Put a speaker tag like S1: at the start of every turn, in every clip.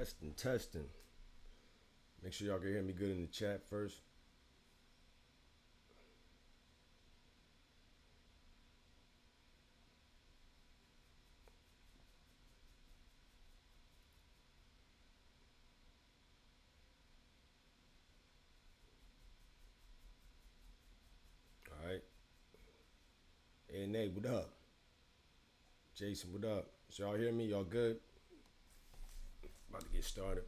S1: Testing, testing. Make sure y'all can hear me good in the chat first. All right. Hey, Nate, what up? Jason, what up? So y'all hear me? Y'all good? About to get started.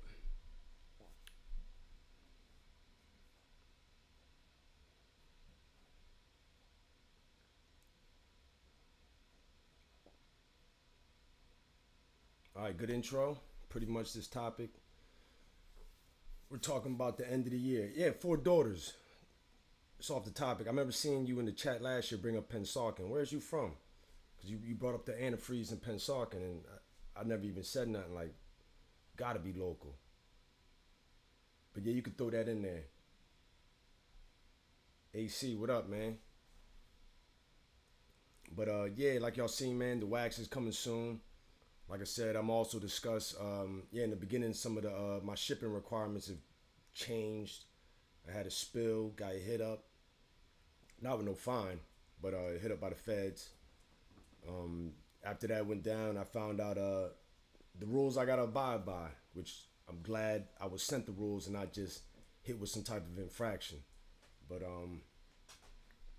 S1: All right, good intro. Pretty much this topic. We're talking about the end of the year. Yeah, four daughters. It's off the topic. I remember seeing you in the chat last year bring up Pensarkin. Where's you from? Because you brought up the antifreeze in Pensarkin, and I never even said nothing like, gotta be local. But yeah, you could throw that in there. AC, what up, man? But yeah, like y'all seen, man, the wax is coming soon. Like I said, I'm also discuss. Yeah, in the beginning, some of the my shipping requirements have changed. I had a spill, got hit up, not with no fine, but hit up by the feds. After that went down, I found out the rules I gotta abide by, which I'm glad I was sent the rules and not just hit with some type of infraction. But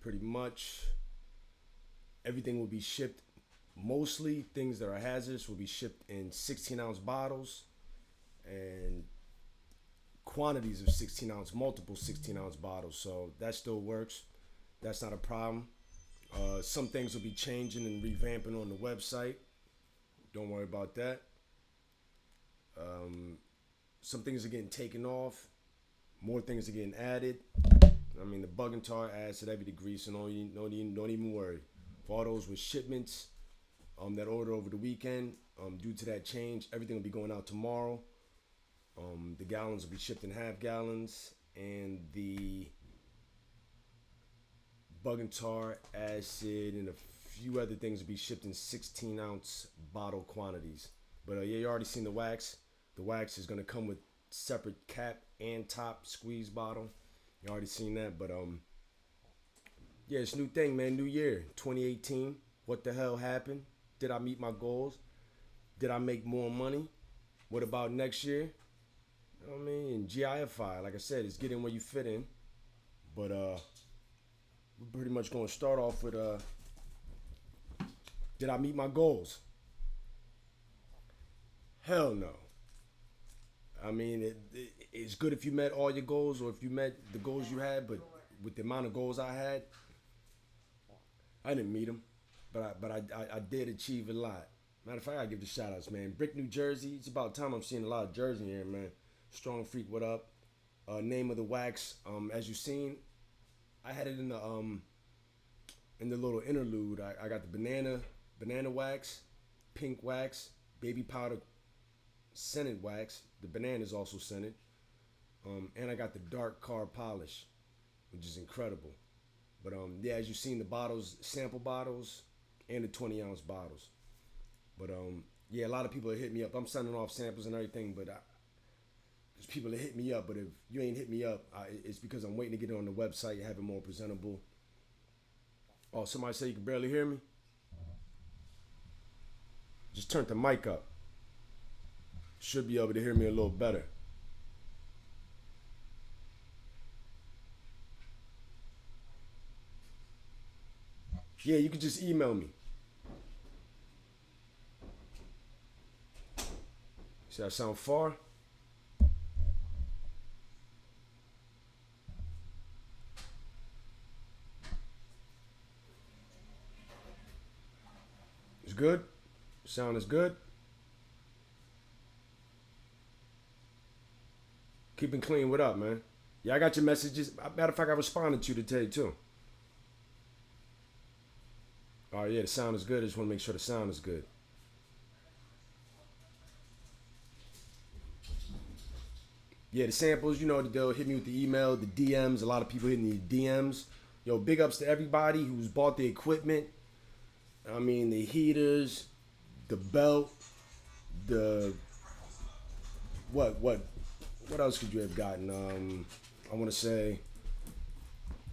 S1: pretty much everything will be shipped. Mostly things that are hazardous will be shipped in 16-ounce bottles and quantities of 16-ounce, multiple 16-ounce bottles. So that still works. That's not a problem. Some things will be changing and revamping on the website. Don't worry about that. Some things are getting taken off. More things are getting added. I mean, the bug and tar adds to every degree, so don't even worry. For all those with shipments that order over the weekend, due to that change, everything will be going out tomorrow. The gallons will be shipped in half gallons, and the bug and tar acid and a few other things will be shipped in 16-ounce bottle quantities. But yeah, you already seen the wax. The wax is gonna come with separate cap and top squeeze bottle. You already seen that, but yeah, it's a new thing, man. New year, 2018. What the hell happened? Did I meet my goals? Did I make more money? What about next year? You know what I mean? And GIFI, like I said, it's getting where you fit in. But we're pretty much gonna start off with did I meet my goals? Hell no. I mean, it's good if you met all your goals or if you met the goals you had, but with the amount of goals I had, I didn't meet them, but I did achieve a lot. Matter of fact, I give the shout outs, man. Brick, New Jersey. It's about time I'm seeing a lot of Jersey here, man. Strong Freak, what up? Name of the wax. As you seen, I had it in the little interlude. I got the banana wax, pink wax, baby powder, scented wax. The banana is also scented. And I got the dark car polish, which is incredible. But yeah, as you've seen, the bottles, sample bottles, and the 20-ounce bottles. But yeah, a lot of people are hitting me up. I'm sending off samples and everything, but there's people that hit me up. But if you ain't hit me up, it's because I'm waiting to get it on the website and have it more presentable. Oh, somebody said you can barely hear me. Just turn the mic up. Should be able to hear me a little better. Yeah, you can just email me. See, I sound far? It's good? Sound is good? Keeping clean, what up, man? Yeah, I got your messages. Matter of fact, I responded to you today, too. All right, yeah, the sound is good. I just want to make sure the sound is good. Yeah, the samples, you know the deal. Hit me with the email, the DMs. A lot of people hitting the DMs. Yo, big ups to everybody who's bought the equipment. I mean, the heaters, the belt, the what else could you have gotten? I want to say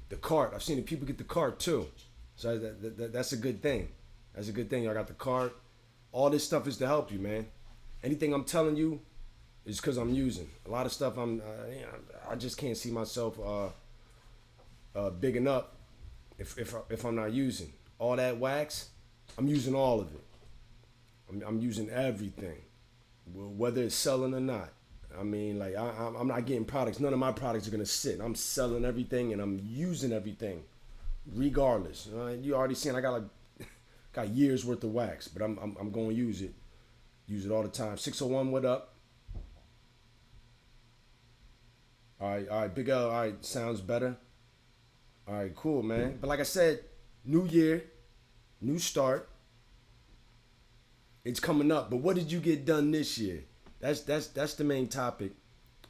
S1: the cart. I've seen the people get the cart too, so that's a good thing. That's a good thing. Y'all got the cart. All this stuff is to help you, man. Anything I'm telling you is because I'm using. A lot of stuff I just can't see myself bigging up if I'm not using. All that wax, I'm using all of it. I'm using everything, whether it's selling or not. I mean, like I'm not getting products. None of my products are gonna sit. I'm selling everything and I'm using everything, regardless. You already seen I got like got years worth of wax, but I'm gonna use it. Use it all the time. 601, what up? All right, Big L. All right, sounds better. All right, cool, man. But like I said, new year, new start. It's coming up. But what did you get done this year? That's the main topic.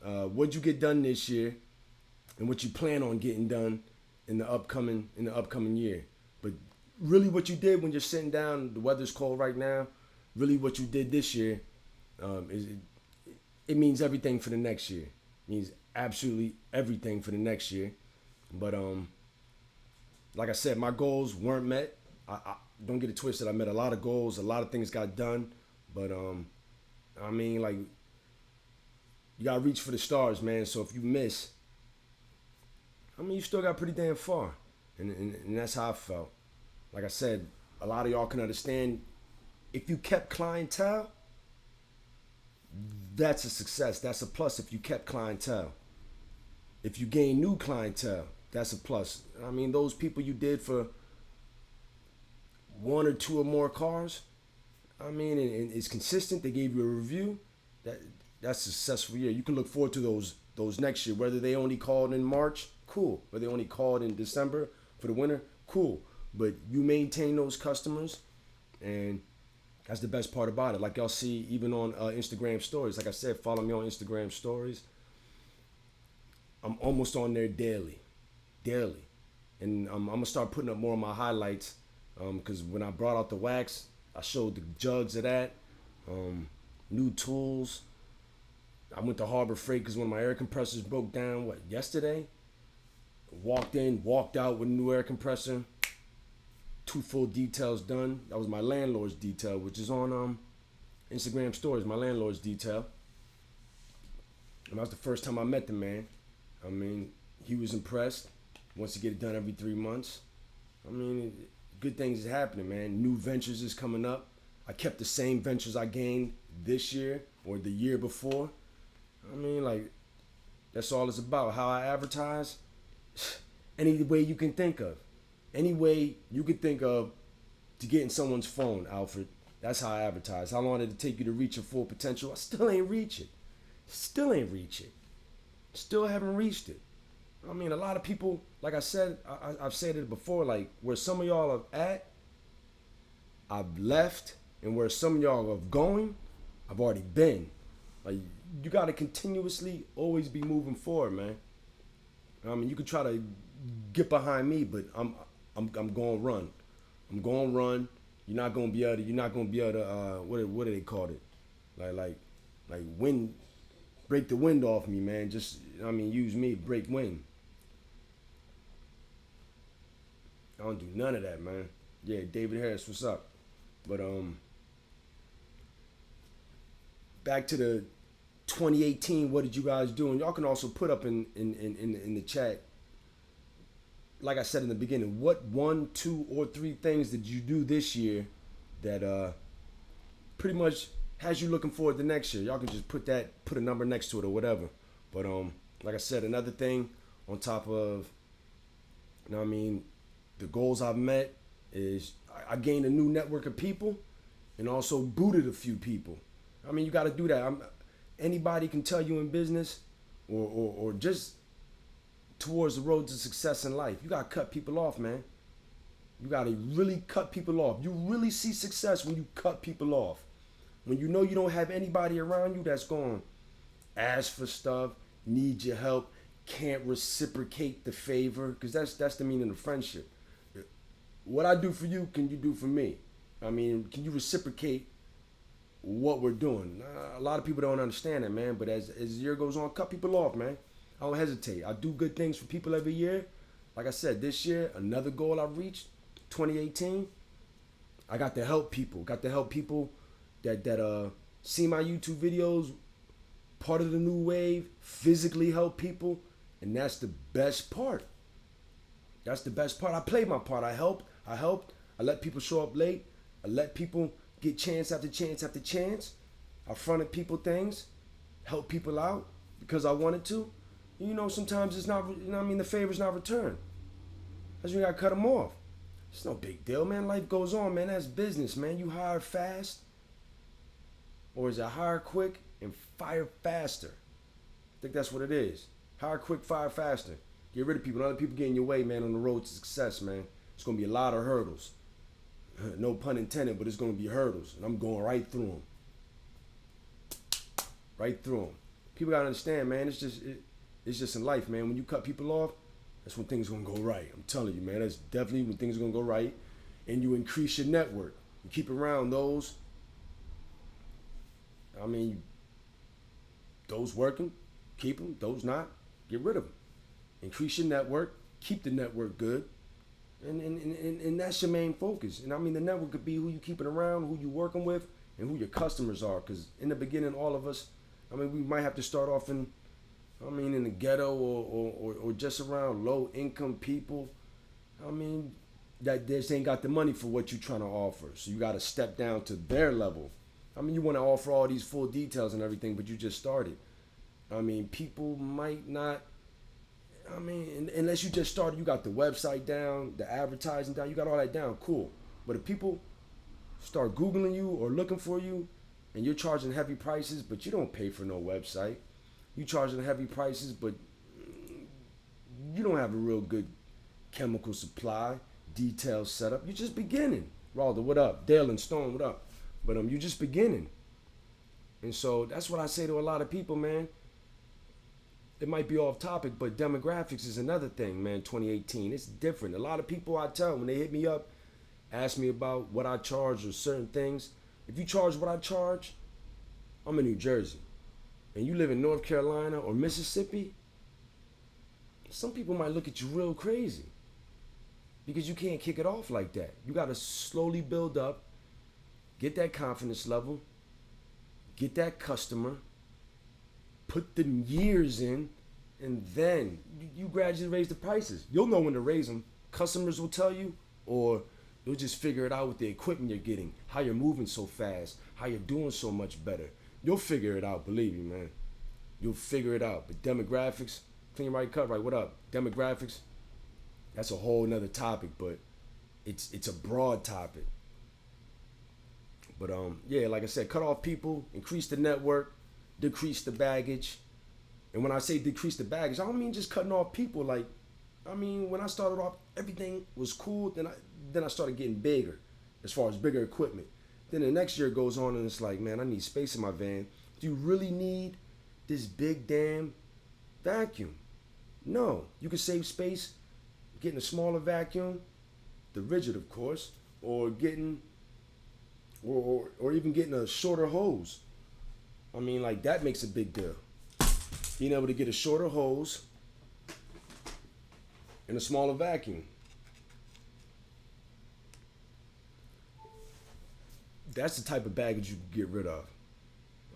S1: What'd you get done this year, and what you plan on getting done in the upcoming year. But really, what you did when you're sitting down, the weather's cold right now. Really, what you did this year, it means everything for the next year. It means absolutely everything for the next year. But like I said, my goals weren't met. I don't get it twisted. I met a lot of goals. A lot of things got done. But I mean, like, you gotta reach for the stars, man. So if you miss, I mean, you still got pretty damn far, and that's how I felt. Like I said, a lot of y'all can understand. If you kept clientele, that's a success. That's a plus. If you kept clientele, if you gain new clientele, that's a plus. I mean, those people you did for one or two or more cars, I mean, and it's consistent. They gave you a review. That's a successful year. You can look forward to those next year. Whether they only called in March, cool. Whether they only called in December for the winter, cool. But you maintain those customers, and that's the best part about it. Like y'all see even on Instagram stories. Like I said, follow me on Instagram stories. I'm almost on there daily. And I'm gonna start putting up more of my highlights. Because when I brought out the wax, I showed the jugs of that. New tools. I went to Harbor Freight because one of my air compressors broke down, yesterday? Walked in, walked out with a new air compressor. 2 full details done. That was my landlord's detail, which is on Instagram stories, my landlord's detail. And that was the first time I met the man. I mean, he was impressed. Wants to get it done every 3 months. I mean, good things is happening, man. New ventures is coming up. I kept the same ventures I gained this year or the year before. I mean, like, that's all it's about. How I advertise, any way you can think of. Any way you could think of to get in someone's phone, Alfred. That's how I advertise. How long did it take you to reach your full potential? I still ain't reach it. Still haven't reached it. I mean, a lot of people, like I said, I've said it before, like, where some of y'all are at, I've left, and where some of y'all are going, I've already been. Like, you got to continuously always be moving forward, man. I mean, you can try to get behind me, but I'm going to run. I'm going to run. You're not going to be able to, what do they call it? Like wind, break the wind off me, man. Just, I mean, use me to break wind. I don't do none of that, man. Yeah, David Harris, what's up? But back to the 2018, what did you guys do? And y'all can also put up in the chat, like I said in the beginning, what 1, 2, or 3 things did you do this year that pretty much has you looking forward to next year? Y'all can just put a number next to it or whatever. But like I said, another thing on top of, you know what I mean, the goals I've met is I gained a new network of people and also booted a few people. I mean, you got to do that. Anybody can tell you in business or just towards the road to success in life, you got to cut people off, man. You got to really cut people off. You really see success when you cut people off. When you know you don't have anybody around you that's going to ask for stuff, need your help, can't reciprocate the favor, because that's the meaning of friendship. What I do for you, can you do for me? I mean, can you reciprocate what we're doing. A lot of people don't understand that, man. But as the year goes on, cut people off, man. I don't hesitate. I do good things for people every year. Like I said, this year, another goal I reached, 2018. I got to help people. Got to help people that see my YouTube videos, part of the new wave, physically help people, and that's the best part. That's the best part. I played my part. I helped. I let people show up late. I let people get chance after chance after chance. I fronted people things, helped people out because I wanted to. You know, sometimes it's not, you know what I mean, the favor's not returned. That's when you gotta cut them off. It's no big deal, man. Life goes on, man. That's business, man. You hire fast, or is it hire quick and fire faster? I think that's what it is. Hire quick, fire faster. Get rid of people. Don't let people get in your way, man, on the road to success, man. It's gonna be a lot of hurdles. No pun intended, but it's gonna be hurdles, and I'm going right through them. Right through them. People gotta understand, man. It's just in life, man. When you cut people off, that's when things are gonna go right. I'm telling you, man. That's definitely when things are gonna go right, and you increase your network. You keep around those. I mean, those working, keep them. Those not, get rid of them. Increase your network. Keep the network good. And that's your main focus. And I mean, the network could be who you keeping around, who you working with, and who your customers are. Because in the beginning, all of us, I mean, we might have to start off in the ghetto or just around low income people. I mean, that just ain't got the money for what you're trying to offer. So you got to step down to their level. I mean, you want to offer all these full details and everything, but you just started. I mean, people might not. I mean, unless you just started, you got the website down, the advertising down, you got all that down, cool. But if people start Googling you or looking for you and you're charging heavy prices, but you don't pay for no website, you charging heavy prices, but you don't have a real good chemical supply, detailed setup, you're just beginning. Ralder, what up? Dale and Stone, what up? But you're just beginning. And so that's what I say to a lot of people, man. It might be off topic, but demographics is another thing, man. 2018, it's different. A lot of people I tell when they hit me up, ask me about what I charge or certain things. If you charge what I charge, I'm in New Jersey, and you live in North Carolina or Mississippi, some people might look at you real crazy because you can't kick it off like that. You got to slowly build up, get that confidence level, get that customer, put the years in, and then you gradually raise the prices. You'll know when to raise them. Customers will tell you, or you'll just figure it out with the equipment you're getting, how you're moving so fast, how you're doing so much better. You'll figure it out, believe me, man. You'll figure it out. But demographics, clean, right, cut right, what up? Demographics, that's a whole nother topic, but it's a broad topic. But yeah, like I said, cut off people, increase the network, decrease the baggage. And when I say decrease the baggage, I don't mean just cutting off people. Like, I mean, when I started off, everything was cool. Then I started getting bigger, as far as bigger equipment. Then the next year goes on and it's like, man, I need space in my van. Do you really need this big damn vacuum? No, you can save space getting a smaller vacuum, the rigid, of course, or getting, or even getting a shorter hose. I mean, like, that makes a big deal. Being able to get a shorter hose and a smaller vacuum. That's the type of baggage you can get rid of.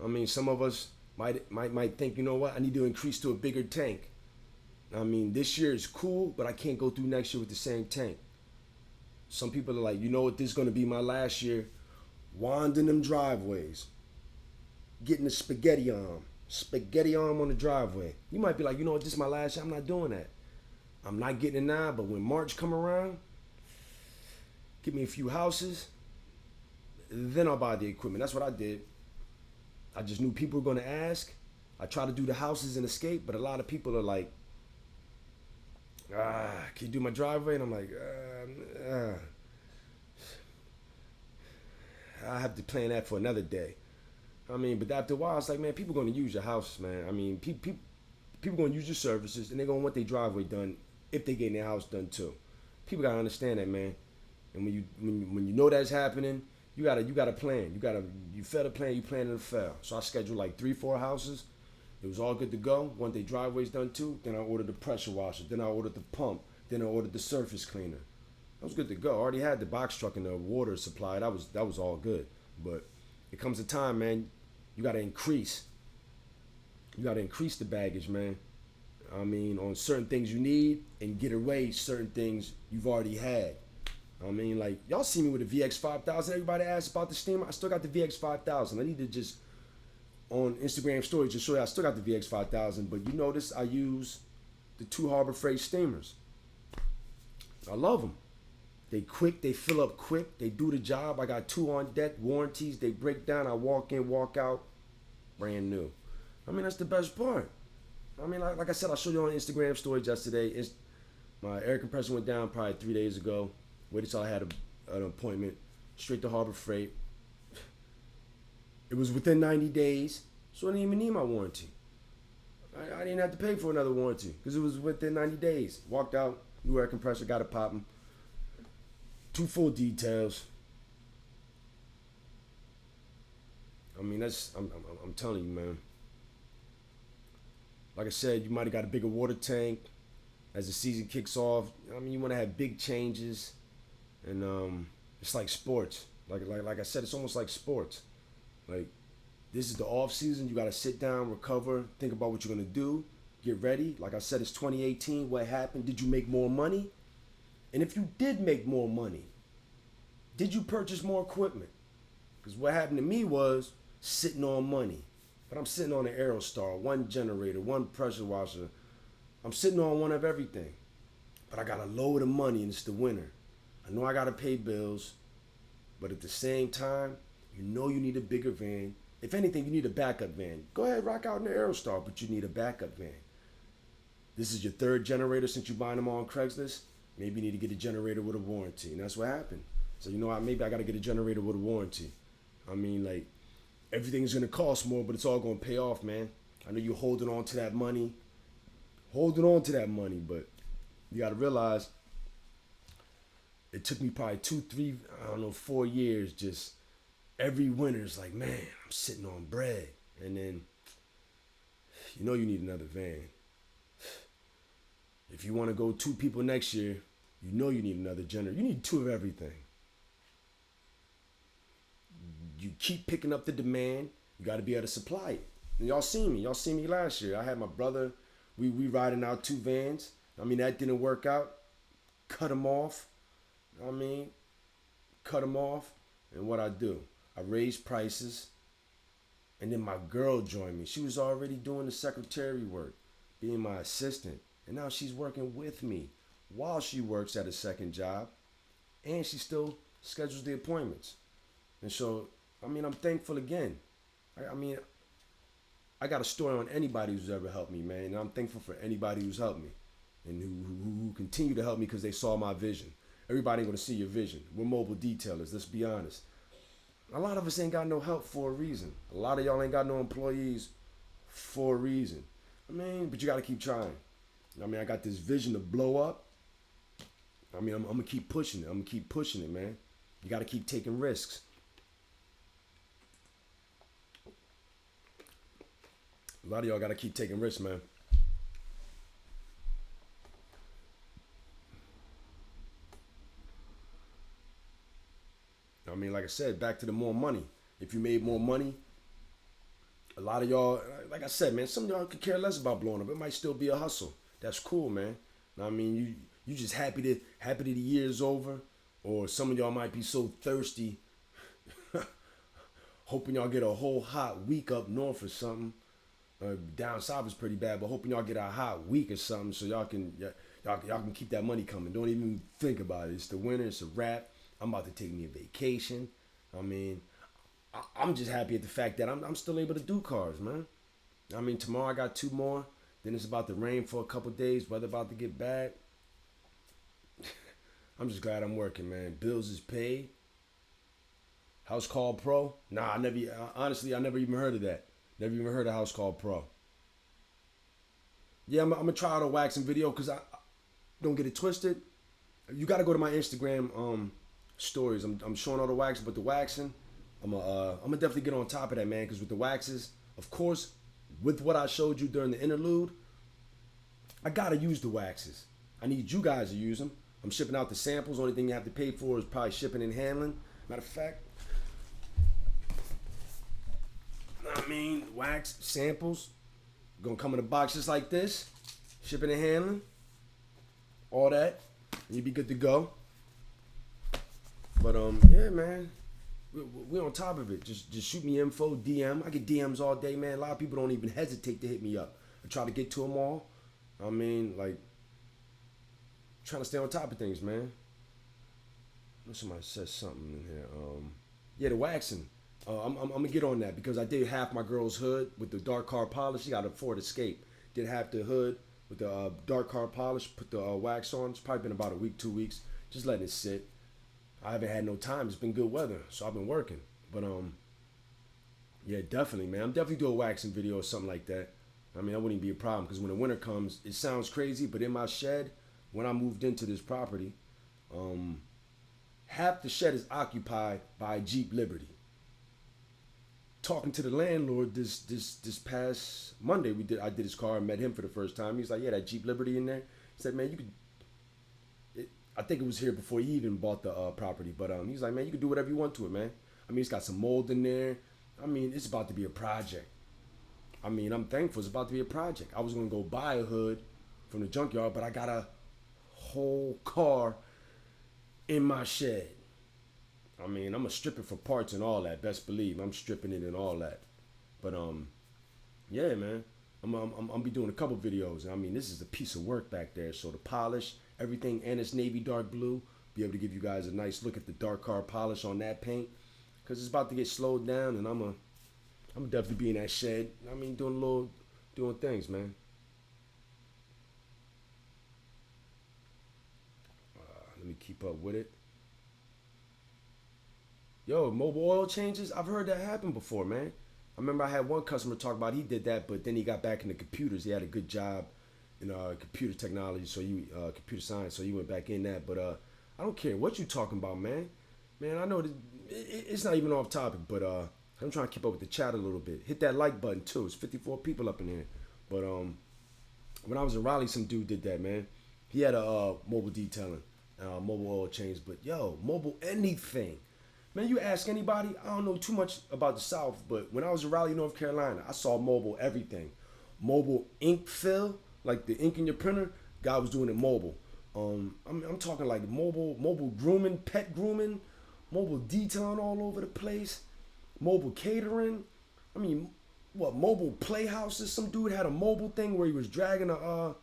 S1: I mean, some of us might think, you know what, I need to increase to a bigger tank. I mean, this year is cool, but I can't go through next year with the same tank. Some people are like, you know what, this is going to be my last year. Wanding them driveways. Getting the spaghetti arm on the driveway. You might be like, you know what, this is my last year. I'm not doing that. I'm not getting it now, but when March come around, give me a few houses, then I'll buy the equipment. That's what I did. I just knew people were going to ask. I try to do the houses and escape, but a lot of people are like, can you do my driveway? And I'm like, I have to plan that for another day. I mean, but after a while, it's like, man, people going to use your house, man. I mean, people going to use your services, and they're going to want their driveway done if they get their house done too. People got to understand that, man. And when you know that's happening, You gotta plan. You fail to plan, you plan to fail. So I scheduled like 3, 4 houses. It was all good to go. One day driveway's done too. Then I ordered the pressure washer. Then I ordered the pump. Then I ordered the surface cleaner. That was good to go. I already had the box truck and the water supply. That was all good. But it comes a time, man. You gotta increase. You gotta increase the baggage, man. I mean, on certain things you need and get away certain things you've already had. I mean, like, y'all see me with the VX 5000. Everybody asks about the steamer. I still got the VX 5000. I need to just, on Instagram stories, just show you I still got the VX 5000. But you notice I use the 2 Harbor Freight steamers. I love them. They quick. They fill up quick. They do the job. I got 2 on deck, warranties. They break down. I walk in, walk out, brand new. I mean, that's the best part. I mean, like I said, I showed you on Instagram stories yesterday. My air compressor went down probably 3 days ago. Waited till I had an appointment. Straight to Harbor Freight. It was within 90 days, so I didn't even need my warranty. I didn't have to pay for another warranty because it was within 90 days. Walked out, new air compressor, got it popping. 2 full details. I mean, I'm telling you, man. Like I said, you might have got a bigger water tank as the season kicks off. I mean, you want to have big changes, and it's like sports. Like I said, it's almost like sports. Like, this is the off season. You got to sit down, recover, think about what you're gonna do, get ready. Like I said, it's 2018. What happened? Did you make more money? And if you did make more money, did you purchase more equipment? Because what happened to me was sitting on money. But I'm sitting on an Aerostar, 1 generator, 1 pressure washer. I'm sitting on one of everything. But I got a load of money and it's the winter. I know I got to pay bills. But at the same time, you know you need a bigger van. If anything, you need a backup van. Go ahead, rock out in the Aerostar, but you need a backup van. This is your 3rd generator since you buying them on Craigslist. Maybe you need to get a generator with a warranty. And that's what happened. So, you know what? Maybe I got to get a generator with a warranty. I mean, like, everything's going to cost more, but it's all going to pay off, man. I know you're holding on to that money. But you got to realize it took me probably 2, 3, 4 years. Just every winter, it's like, man, I'm sitting on bread. And then, you know you need another van. If you want to go 2 people next year, you know you need another generator. You need 2 of everything. You keep picking up the demand. You got to be able to supply it. And y'all seen me last year. I had my brother. We riding out 2 vans. I mean, that didn't work out. Cut them off. And what I do? I raised prices. And then my girl joined me. She was already doing the secretary work, being my assistant. And now she's working with me while she works at a second job. And she still schedules the appointments. And so, I mean, I'm thankful again. I mean, I got a story on anybody who's ever helped me, man. And I'm thankful for anybody who's helped me and who continue to help me because they saw my vision. Everybody ain't going to see your vision. We're mobile detailers, let's be honest. A lot of us ain't got no help for a reason. A lot of y'all ain't got no employees for a reason. I mean, but you got to keep trying. I mean, I got this vision to blow up. I mean, I'm going to keep pushing it. Man. You got to keep taking risks. A lot of y'all got to keep taking risks, man. I mean, like I said, back to the more money. If you made more money, a lot of y'all, like I said, man, some of y'all could care less about blowing up. It might still be a hustle. That's cool, man. I mean, you just happy the year's over, or some of y'all might be so thirsty, hoping y'all get a whole hot week up north or something. Down south is pretty bad, but hoping y'all get a hot week or something so y'all can keep that money coming. Don't even think about it. It's the winter. It's a wrap. I'm about to take me a vacation. I mean, I'm just happy at the fact that I'm still able to do cars, man. I mean, tomorrow I got 2 more. Then it's about to rain for a couple days. Weather about to get bad. I'm just glad I'm working, man. Bills is paid. House Call Pro? Nah, I never even heard of that. Never even heard of House Call Pro. Yeah, I'm gonna try out a waxing video because I don't get it twisted. You got to go to my Instagram stories. I'm showing all the waxing, but the waxing, I'm gonna definitely get on top of that, man. Because with the waxes, of course, with what I showed you during the interlude, I gotta use the waxes. I need you guys to use them. I'm shipping out the samples. Only thing you have to pay for is probably shipping and handling. Matter of fact, I mean, wax samples gonna come in a box just like this. Shipping and handling, all that, and you be good to go. But yeah, man, we on top of it. Just shoot me info, DM. I get DMs all day, man. A lot of people don't even hesitate to hit me up. I try to get to them all. I mean, like, trying to stay on top of things, man. Somebody said something in here. Yeah, the waxing. I'm gonna get on that because I did half my girl's hood with the dark car polish. She got a Ford Escape. Did half the hood with the dark car polish. Put the wax on. It's probably been about a week, 2 weeks. Just letting it sit. I haven't had no time. It's been good weather, so I've been working. But yeah, definitely, man. I'm definitely doing a waxing video or something like that. I mean, that wouldn't be a problem because when the winter comes, it sounds crazy, but in my shed, when I moved into this property, half the shed is occupied by a Jeep Liberty. Talking to the landlord this past Monday, I did his car and met him for the first time. He's like, yeah, that Jeep Liberty in there. He said, man, you could. I think it was here before he even bought the property, but he's like, man, you can do whatever you want to it, man. I mean, it's got some mold in there. I mean, it's about to be a project. I mean, I'm thankful it's about to be a project. I was gonna go buy a hood from the junkyard, but I got a whole car in my shed. I mean, I'm gonna strip it for parts and all that. Best believe I'm stripping it and all that. But yeah, man, I'm be doing a couple videos. I mean, this is a piece of work back there. So the polish, everything, and it's navy dark blue. Be able to give you guys a nice look at the dark car polish on that paint, cause it's about to get slowed down, and I'm definitely be in that shed. I mean, doing things, man. Let me keep up with it. Yo, mobile oil changes. I've heard that happen before, man. I remember I had one customer talk about he did that, but then he got back into computers. He had a good job in computer technology, so computer science, so he went back in that. But I don't care what you talking about, man. Man, I know it's not even off topic, but I'm trying to keep up with the chat a little bit. Hit that like button too. It's 54 people up in here. But when I was in Raleigh, some dude did that, man. He had a mobile detailing, mobile oil change. But yo, mobile anything. Man, you ask anybody, I don't know too much about the South, but when I was in Raleigh, North Carolina, I saw mobile everything. Mobile ink fill, like the ink in your printer, guy was doing it mobile. I'm talking like mobile grooming, pet grooming, mobile detailing all over the place, mobile catering. I mean, what, mobile playhouses? Some dude had a mobile thing where he was dragging a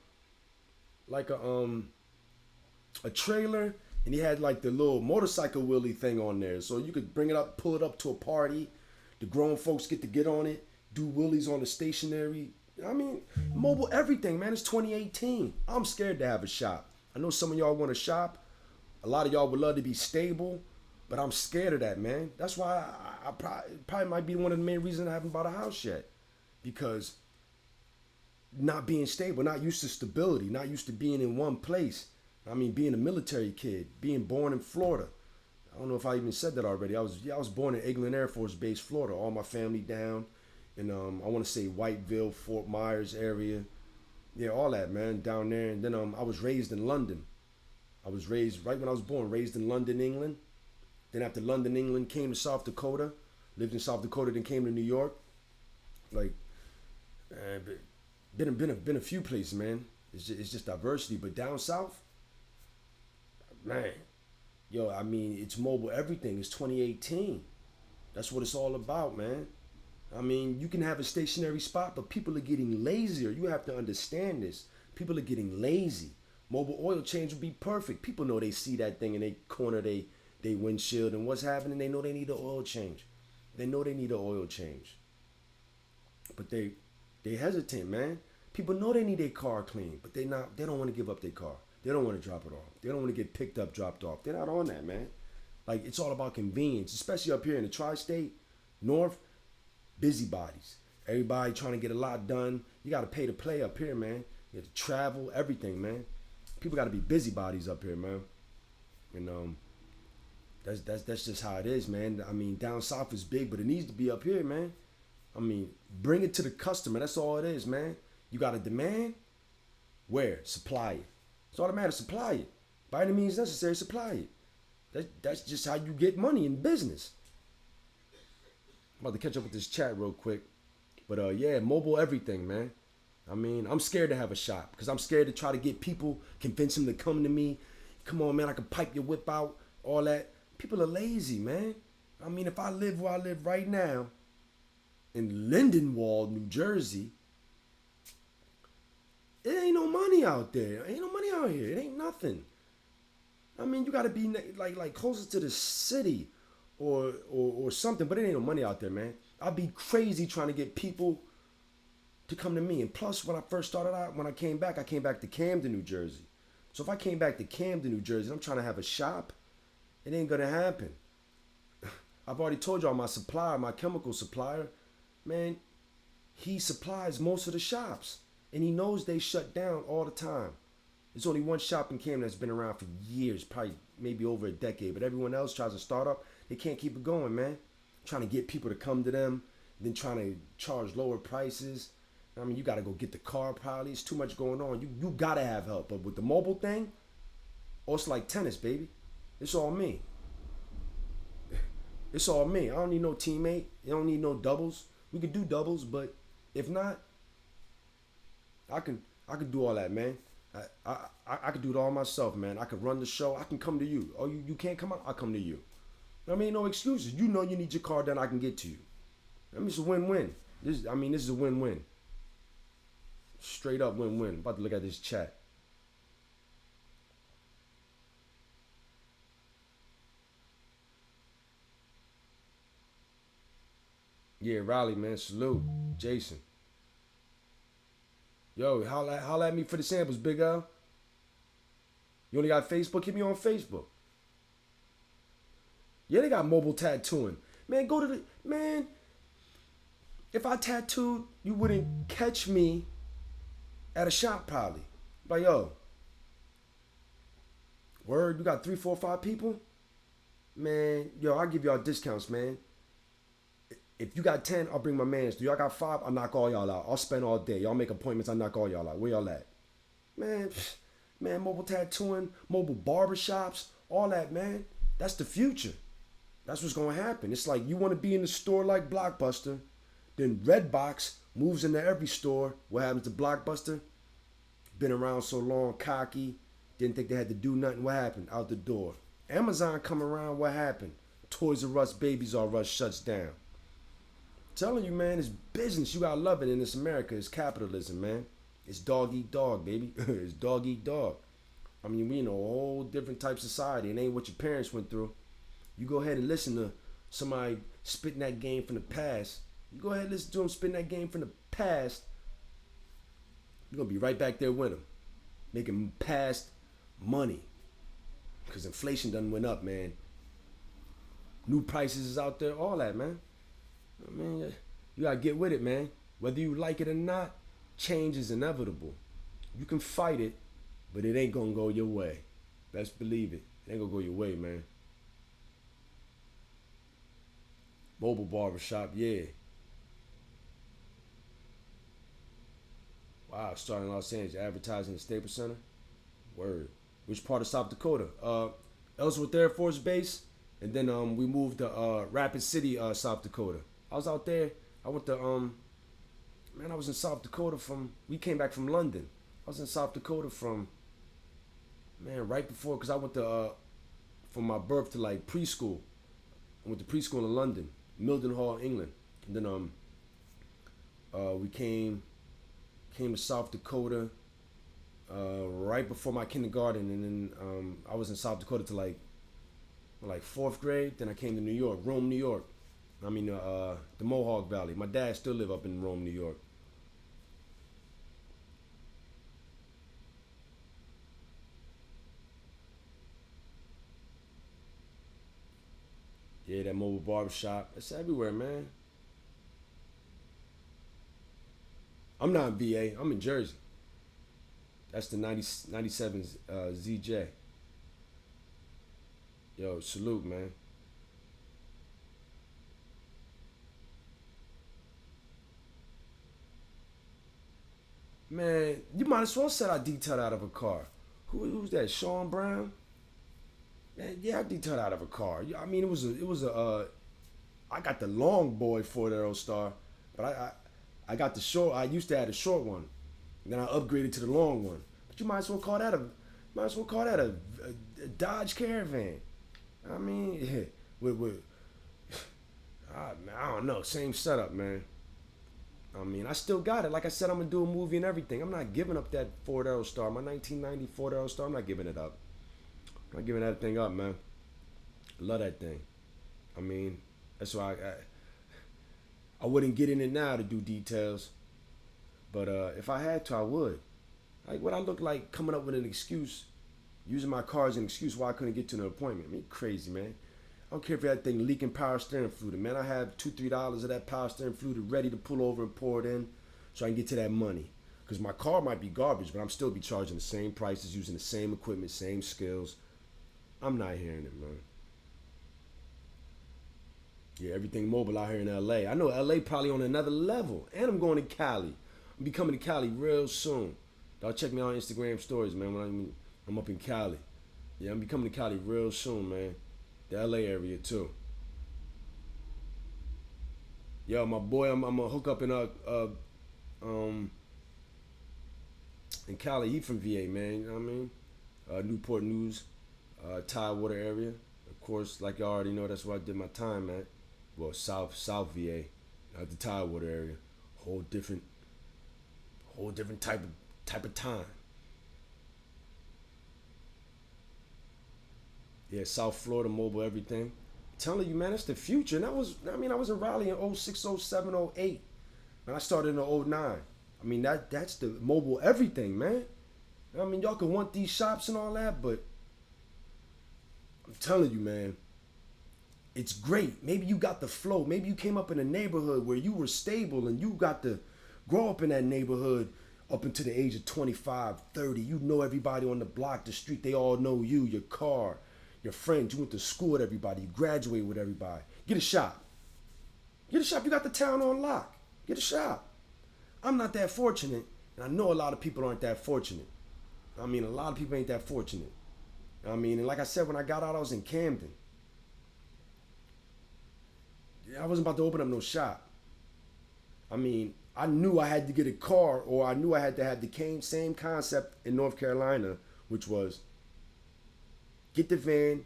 S1: trailer, and he had like the little motorcycle wheelie thing on there, so you could bring it up, pull it up to a party. The grown folks get on it, do wheelies on the stationary. I mean, mobile everything, man. It's 2018. I'm scared to have a shop. I know some of y'all want to shop. A lot of y'all would love to be stable, but I'm scared of that, man. That's why I probably might be one of the main reasons I haven't bought a house yet, because not being stable, not used to stability, not used to being in one place. I mean, being a military kid, being born in Florida. I don't know if I even said that already. I was born in Eglin Air Force Base, Florida. All my family down in I want to say Whiteville, Fort Myers area. Yeah, all that, man, down there. And then I was raised in London. I was raised right when I was born, raised in London, England. Then after London, England, came to South Dakota. Lived in South Dakota, then came to New York. Like, been a few places, man. It's just diversity, but down south, man, yo, I mean, it's mobile everything. It's 2018. That's what it's all about, man. I mean, you can have a stationary spot, but people are getting lazier. You have to understand this. People are getting lazy. Mobile oil change would be perfect. People know they see that thing and they corner they windshield, and what's happening? They know they need an oil change. They know they need an oil change. But they hesitant, man. People know they need their car clean, but they don't want to give up their car. They don't want to drop it off. They don't want to get picked up, dropped off. They're not on that, man. Like, it's all about convenience, especially up here in the tri-state, north, busybodies. Everybody trying to get a lot done. You got to pay to play up here, man. You have to travel, everything, man. People got to be busybodies up here, man. And That's just how it is, man. I mean, down south is big, but it needs to be up here, man. I mean, bring it to the customer. That's all it is, man. You got a demand, where? Supply it. It's all that matters. Supply it. By any means necessary, supply it. That's just how you get money in business. I'm about to catch up with this chat real quick. But yeah, mobile everything, man. I mean, I'm scared to have a shop because I'm scared to try to get people, convince them to come to me. Come on, man, I can pipe your whip out, all that. People are lazy, man. I mean, if I live where I live right now, in Lindenwold, New Jersey, it ain't no money out there. Ain't no money out here. It ain't nothing. I mean, you got to be like closer to the city or something, but it ain't no money out there, man. I'd be crazy trying to get people to come to me. And plus, when I first started out, when I came back to Camden, New Jersey. So if I came back to Camden, New Jersey, and I'm trying to have a shop, it ain't gonna happen. I've already told y'all my supplier, my chemical supplier, man, he supplies most of the shops. And he knows they shut down all the time. There's only one shop in Camden that's been around for years, probably maybe over a decade. But everyone else tries to start up, they can't keep it going, man. Trying to get people to come to them, then trying to charge lower prices. I mean, you got to go get the car probably. It's too much going on. You got to have help. But with the mobile thing, oh, it's like tennis, baby. It's all me. It's all me. I don't need no teammate. You don't need no doubles. We could do doubles, but if not, I can do all that, man. I could do it all myself, man. I could run the show. I can come to you. Oh, you can't come out? I'll come to you. I mean, no excuses. You know you need your car done, I can get to you. I mean, it's a win-win. This is a win-win. Straight up win-win. About to look at this chat. Yeah, Riley, man. Salute. Jason. Yo, holla at me for the samples, Big L. You only got Facebook? Hit me on Facebook. Yeah, they got mobile tattooing. Man, go to the... Man, if I tattooed, you wouldn't catch me at a shop probably. Like, yo, word, you got 3, 4, 5 people? Man, yo, I'll give y'all discounts, man. If you got 10, I'll bring my mans. Do y'all got 5? I'll knock all y'all out. I'll spend all day. Y'all make appointments, I'll knock all y'all out. Where y'all at? Man, mobile tattooing, mobile barbershops, all that, man. That's the future. That's what's going to happen. It's like you want to be in the store like Blockbuster, then Redbox moves into every store. What happens to Blockbuster? Been around so long, cocky, didn't think they had to do nothing. What happened? Out the door. Amazon come around, what happened? Toys R Us, Babies R Us shuts down. Telling you, man, it's business. You gotta love it. And it's America. It's capitalism, man. It's dog eat dog, baby. It's dog eat dog. I mean, we in a whole different type of society. It ain't what your parents went through. You go ahead and listen to somebody spitting that game from the past. You go ahead and listen to them spitting that game from the past. You're gonna be right back there with them, making past money. Because inflation done went up, man. New prices is out there, all that, man. I mean, you gotta get with it, man. Whether you like it or not, change is inevitable. You can fight it, but it ain't gonna go your way. Best believe it. It ain't gonna go your way, man. Mobile barbershop, yeah. Wow, starting in Los Angeles, advertising at Staples Center. Word. Which part of South Dakota? Ellsworth Air Force Base, and then we moved to Rapid City, South Dakota. I was out there. I went to man, I was in South Dakota we came back from London. I was in South Dakota from, man, right before, because I went to from my birth to like preschool. I went to preschool in London, Mildenhall, England. And then we came to South Dakota right before my kindergarten, and then I was in South Dakota to like 4th grade. Then I came to New York, Rome, New York. I mean the Mohawk Valley. My dad still live up in Rome, New York. Yeah, that mobile barbershop. It's everywhere, man. I'm not in VA. I'm in Jersey. That's the 97 ZJ. Yo, salute, man. Man, you might as well said I detailed out of a car. Who's that? Sean Brown? Man, yeah, I detailed out of a car. I mean, it was a. I got the long boy Ford Aerostar, but I got the short. I used to have the short one, then I upgraded to the long one. But you might as well call that a Dodge Caravan. I mean, yeah, with I don't know, same setup, man. I mean, I still got it. Like I said, I'm gonna do a movie and everything. I'm not giving up that Ford Aerostar, my 1990 Ford Aerostar. I'm not giving it up. I'm not giving that thing up, man. I love that thing. I mean, that's why I wouldn't get in it now to do details, but if I had to, I would. Like, what I look like coming up with an excuse, using my car as an excuse why I couldn't get to an appointment. I mean, crazy, man. I don't care if that thing leaking power steering fluid. Man, I have $2, $3 of that power steering fluid ready to pull over and pour it in so I can get to that money. Because my car might be garbage, but I'm still be charging the same prices, using the same equipment, same skills. I'm not hearing it, man. Yeah, everything mobile out here in LA. I know LA probably on another level. And I'm going to Cali. I'm be coming to Cali real soon. Y'all check me out on Instagram stories, man, when I'm up in Cali. Yeah, I'm be coming to Cali real soon, man. The LA area too. Yo, my boy, I'm gonna hook up um in Cali. He from VA, man. You know what I mean? Newport News, Tidewater area. Of course, like you already know, that's where I did my time at. Well, South VA, the Tidewater area. Whole different, whole different type of time. Yeah, South Florida, mobile, everything. I'm telling you, man, that's the future. And I was in Raleigh in '06, '07, '08. Man, I started in '09. I mean, that's the mobile everything, man. I mean, y'all can want these shops and all that, but I'm telling you, man, it's great. Maybe you got the flow. Maybe you came up in a neighborhood where you were stable and you got to grow up in that neighborhood up until the age of 25, 30. You know everybody on the block, the street. They all know you, your car, your friends. You went to school with everybody. You graduated with everybody. Get a shop. Get a shop. You got the town on lock. Get a shop. I'm not that fortunate, and I know a lot of people aren't that fortunate. I mean, a lot of people ain't that fortunate. I mean, and like I said, when I got out, I was in Camden. I wasn't about to open up no shop. I mean, I knew I had to get a car, or I knew I had to have the same concept in North Carolina, which was get the van,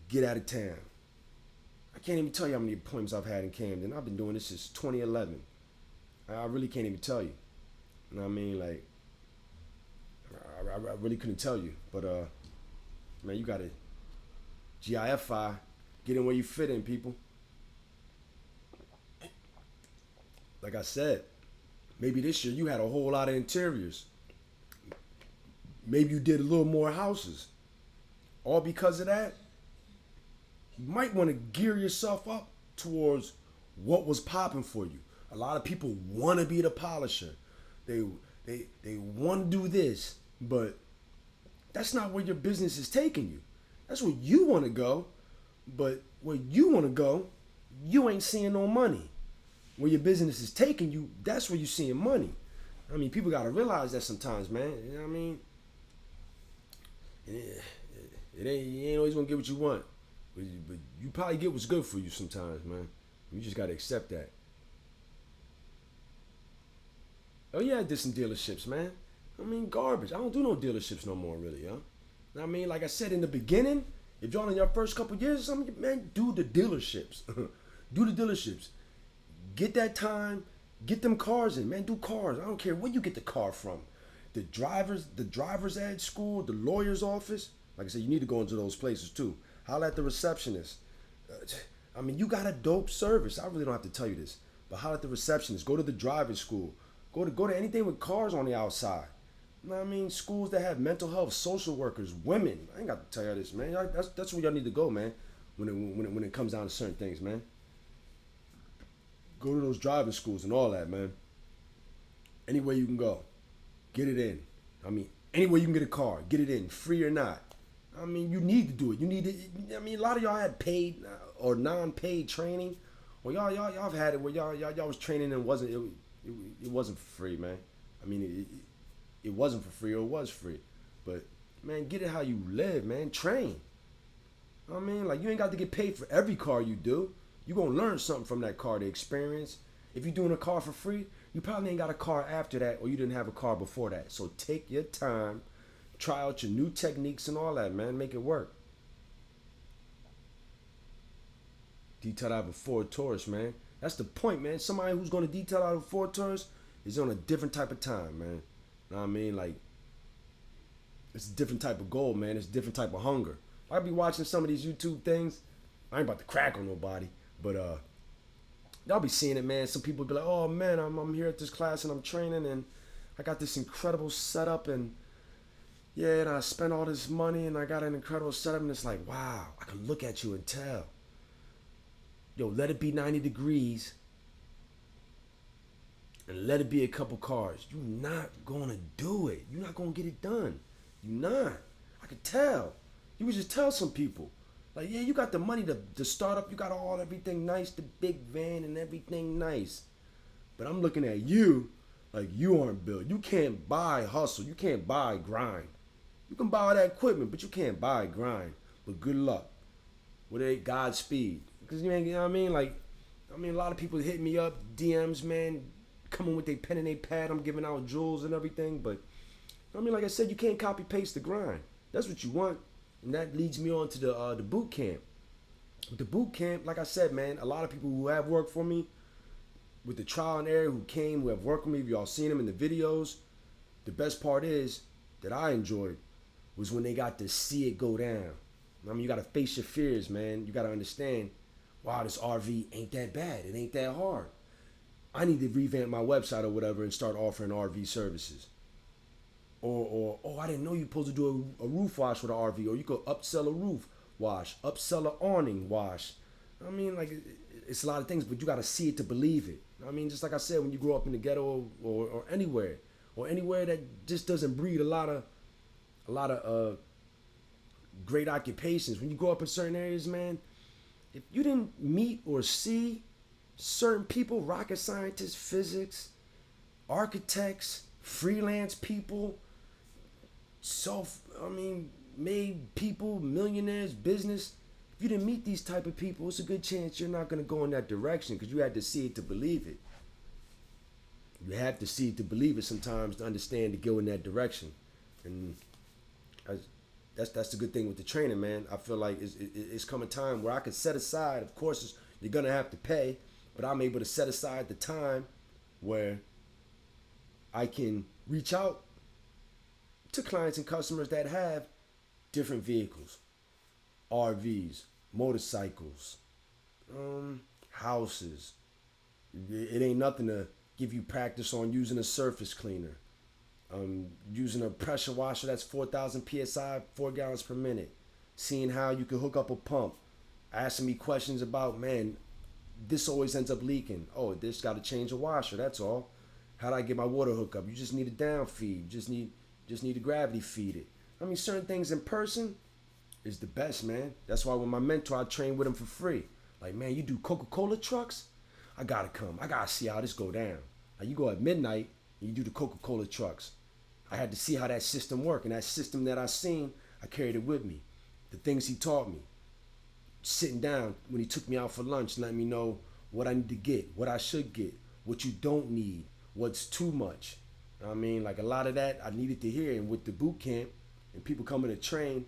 S1: get out of town. I can't even tell you how many appointments I've had in Camden. I've been doing this since 2011. I really can't even tell you. You know what I mean? Like, I really couldn't tell you. But, man, you got to GIFI, get in where you fit in, people. Like I said, maybe this year you had a whole lot of interiors. Maybe you did a little more houses. All because of that, you might want to gear yourself up towards what was popping for you. A lot of people want to be the polisher. They they want to do this, but that's not where your business is taking you. That's where you want to go, but where you want to go, you ain't seeing no money. Where your business is taking you, that's where you're seeing money. I mean, people got to realize that sometimes, man. You know what I mean? You ain't always gonna get what you want, but you probably get what's good for you sometimes, man. You just gotta accept that. Oh yeah, I did some dealerships, man. I mean, garbage. I don't do no dealerships no more, really, yo. I mean, like I said in the beginning, if y'all in your first couple years or something, man, do the dealerships. Do the dealerships. Get that time. Get them cars in, man. Do cars. I don't care where you get the car from. The driver's ed school, the lawyer's office. Like I said, you need to go into those places too. Holla at the receptionist. I mean, you got a dope service. I really don't have to tell you this, but holla at the receptionist. Go to the driving school. Go to anything with cars on the outside. You know what I mean? Schools that have mental health, social workers, women. I ain't got to tell you this, man. That's where y'all need to go, man. When it comes down to certain things, man. Go to those driving schools and all that, man. Anywhere you can go, get it in. I mean, anywhere you can get a car, get it in, free or not. I mean, you need to do it. You need to. I mean, a lot of y'all had paid or non-paid training, or y'all have had it where y'all was training and it wasn't for free, man. I mean, it wasn't for free or it was free, but man, get it how you live, man. Train. I mean, like you ain't got to get paid for every car you do. You gonna learn something from that car, the experience. If you're doing a car for free, you probably ain't got a car after that, or you didn't have a car before that. So take your time, try out your new techniques and all that, man. Make it work. Detail out of a Ford Taurus, man. That's the point, man. Somebody who's gonna detail out of a Ford Taurus is on a different type of time, man. You know what I mean? Like it's a different type of goal, man. It's a different type of hunger. I be watching some of these YouTube things. I ain't about to crack on nobody, but y'all be seeing it, man. Some people be like, "Oh man, I'm here at this class and I'm training and I got this incredible setup and yeah, and I spent all this money and I got an incredible setup." And it's like, wow, I can look at you and tell. Yo, let it be 90 degrees and let it be a couple cars. You're not gonna do it. You're not gonna get it done. You're not. I could tell. You would just tell some people. Like, yeah, you got the money to start up. You got everything nice, the big van and everything nice. But I'm looking at you like you aren't built. You can't buy hustle. You can't buy grind. You can buy all that equipment, but you can't buy grind. But good luck. With a Godspeed. Because you know what I mean? Like, I mean, a lot of people hit me up, DMs, man, coming with their pen and their pad. I'm giving out jewels and everything. But, I mean, like I said, you can't copy paste the grind. That's what you want. And that leads me on to the boot camp. With the boot camp, like I said, man, a lot of people who have worked for me, with the trial and error, who came, who have worked with me, y'all seen them in the videos. The best part is that I enjoyed was when they got to see it go down. I mean, you got to face your fears, man. You got to understand, wow, this RV ain't that bad. It ain't that hard. I need to revamp my website or whatever and start offering RV services. Or oh, I didn't know you're supposed to do a roof wash with an RV. Or you could upsell a roof wash, upsell an awning wash. I mean, like, it's a lot of things, but you got to see it to believe it. I mean, just like I said, when you grow up in the ghetto or anywhere that just doesn't breed a lot of great occupations. When you grow up in certain areas, man, if you didn't meet or see certain people, rocket scientists, physics, architects, freelance people, made people, millionaires, business. If you didn't meet these type of people, it's a good chance you're not going to go in that direction because you had to see it to believe it. You have to see it to believe it sometimes to understand to go in that direction. And that's the good thing with the training, man. I feel like it's come a time where I can set aside, of course, you're going to have to pay, but I'm able to set aside the time where I can reach out to clients and customers that have different vehicles, RVs, motorcycles, houses. It ain't nothing to give you practice on using a surface cleaner, using a pressure washer that's 4,000 psi, 4 gallons per minute, seeing how you can hook up a pump, asking me questions about, man, this always ends up leaking. Oh, this got to change a washer. That's all. How do I get my water hook up? You just need a down feed. You just need to gravity feed it. I mean, certain things in person is the best, man. That's why with my mentor, I train with him for free. Like, man, you do Coca-Cola trucks? I gotta come. I gotta see how this go down. Like, you go at midnight and you do the Coca-Cola trucks. I had to see how that system worked, and that system that I seen, I carried it with me. The things he taught me. Sitting down when he took me out for lunch, letting me know what I need to get, what I should get, what you don't need, what's too much. I mean, like a lot of that I needed to hear. And with the boot camp and people coming to train,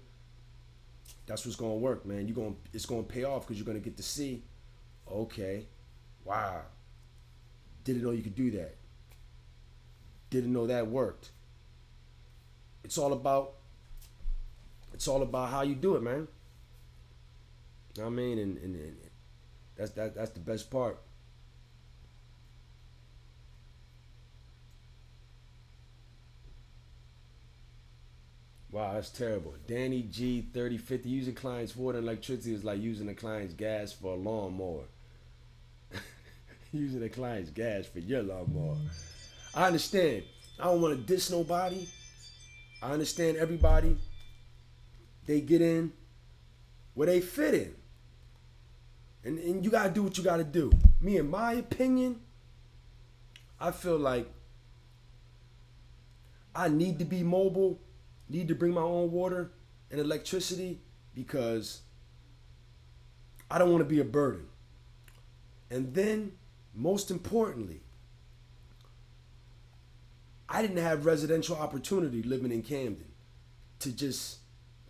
S1: that's what's gonna work, man. It's gonna pay off because you're gonna get to see, okay, wow, didn't know you could do that. Didn't know that worked. It's all about how you do it, man. You know what I mean? And that's the best part. Wow, that's terrible. Danny G 3050, using clients' water and electricity is like using a client's gas for a lawnmower. Using a client's gas for your lawnmower. I understand. I don't want to diss nobody. I understand everybody they get in where they fit in. And you gotta do what you gotta do. Me, in my opinion, I feel like I need to be mobile, need to bring my own water and electricity because I don't want to be a burden. And then, most importantly, I didn't have residential opportunity living in Camden to just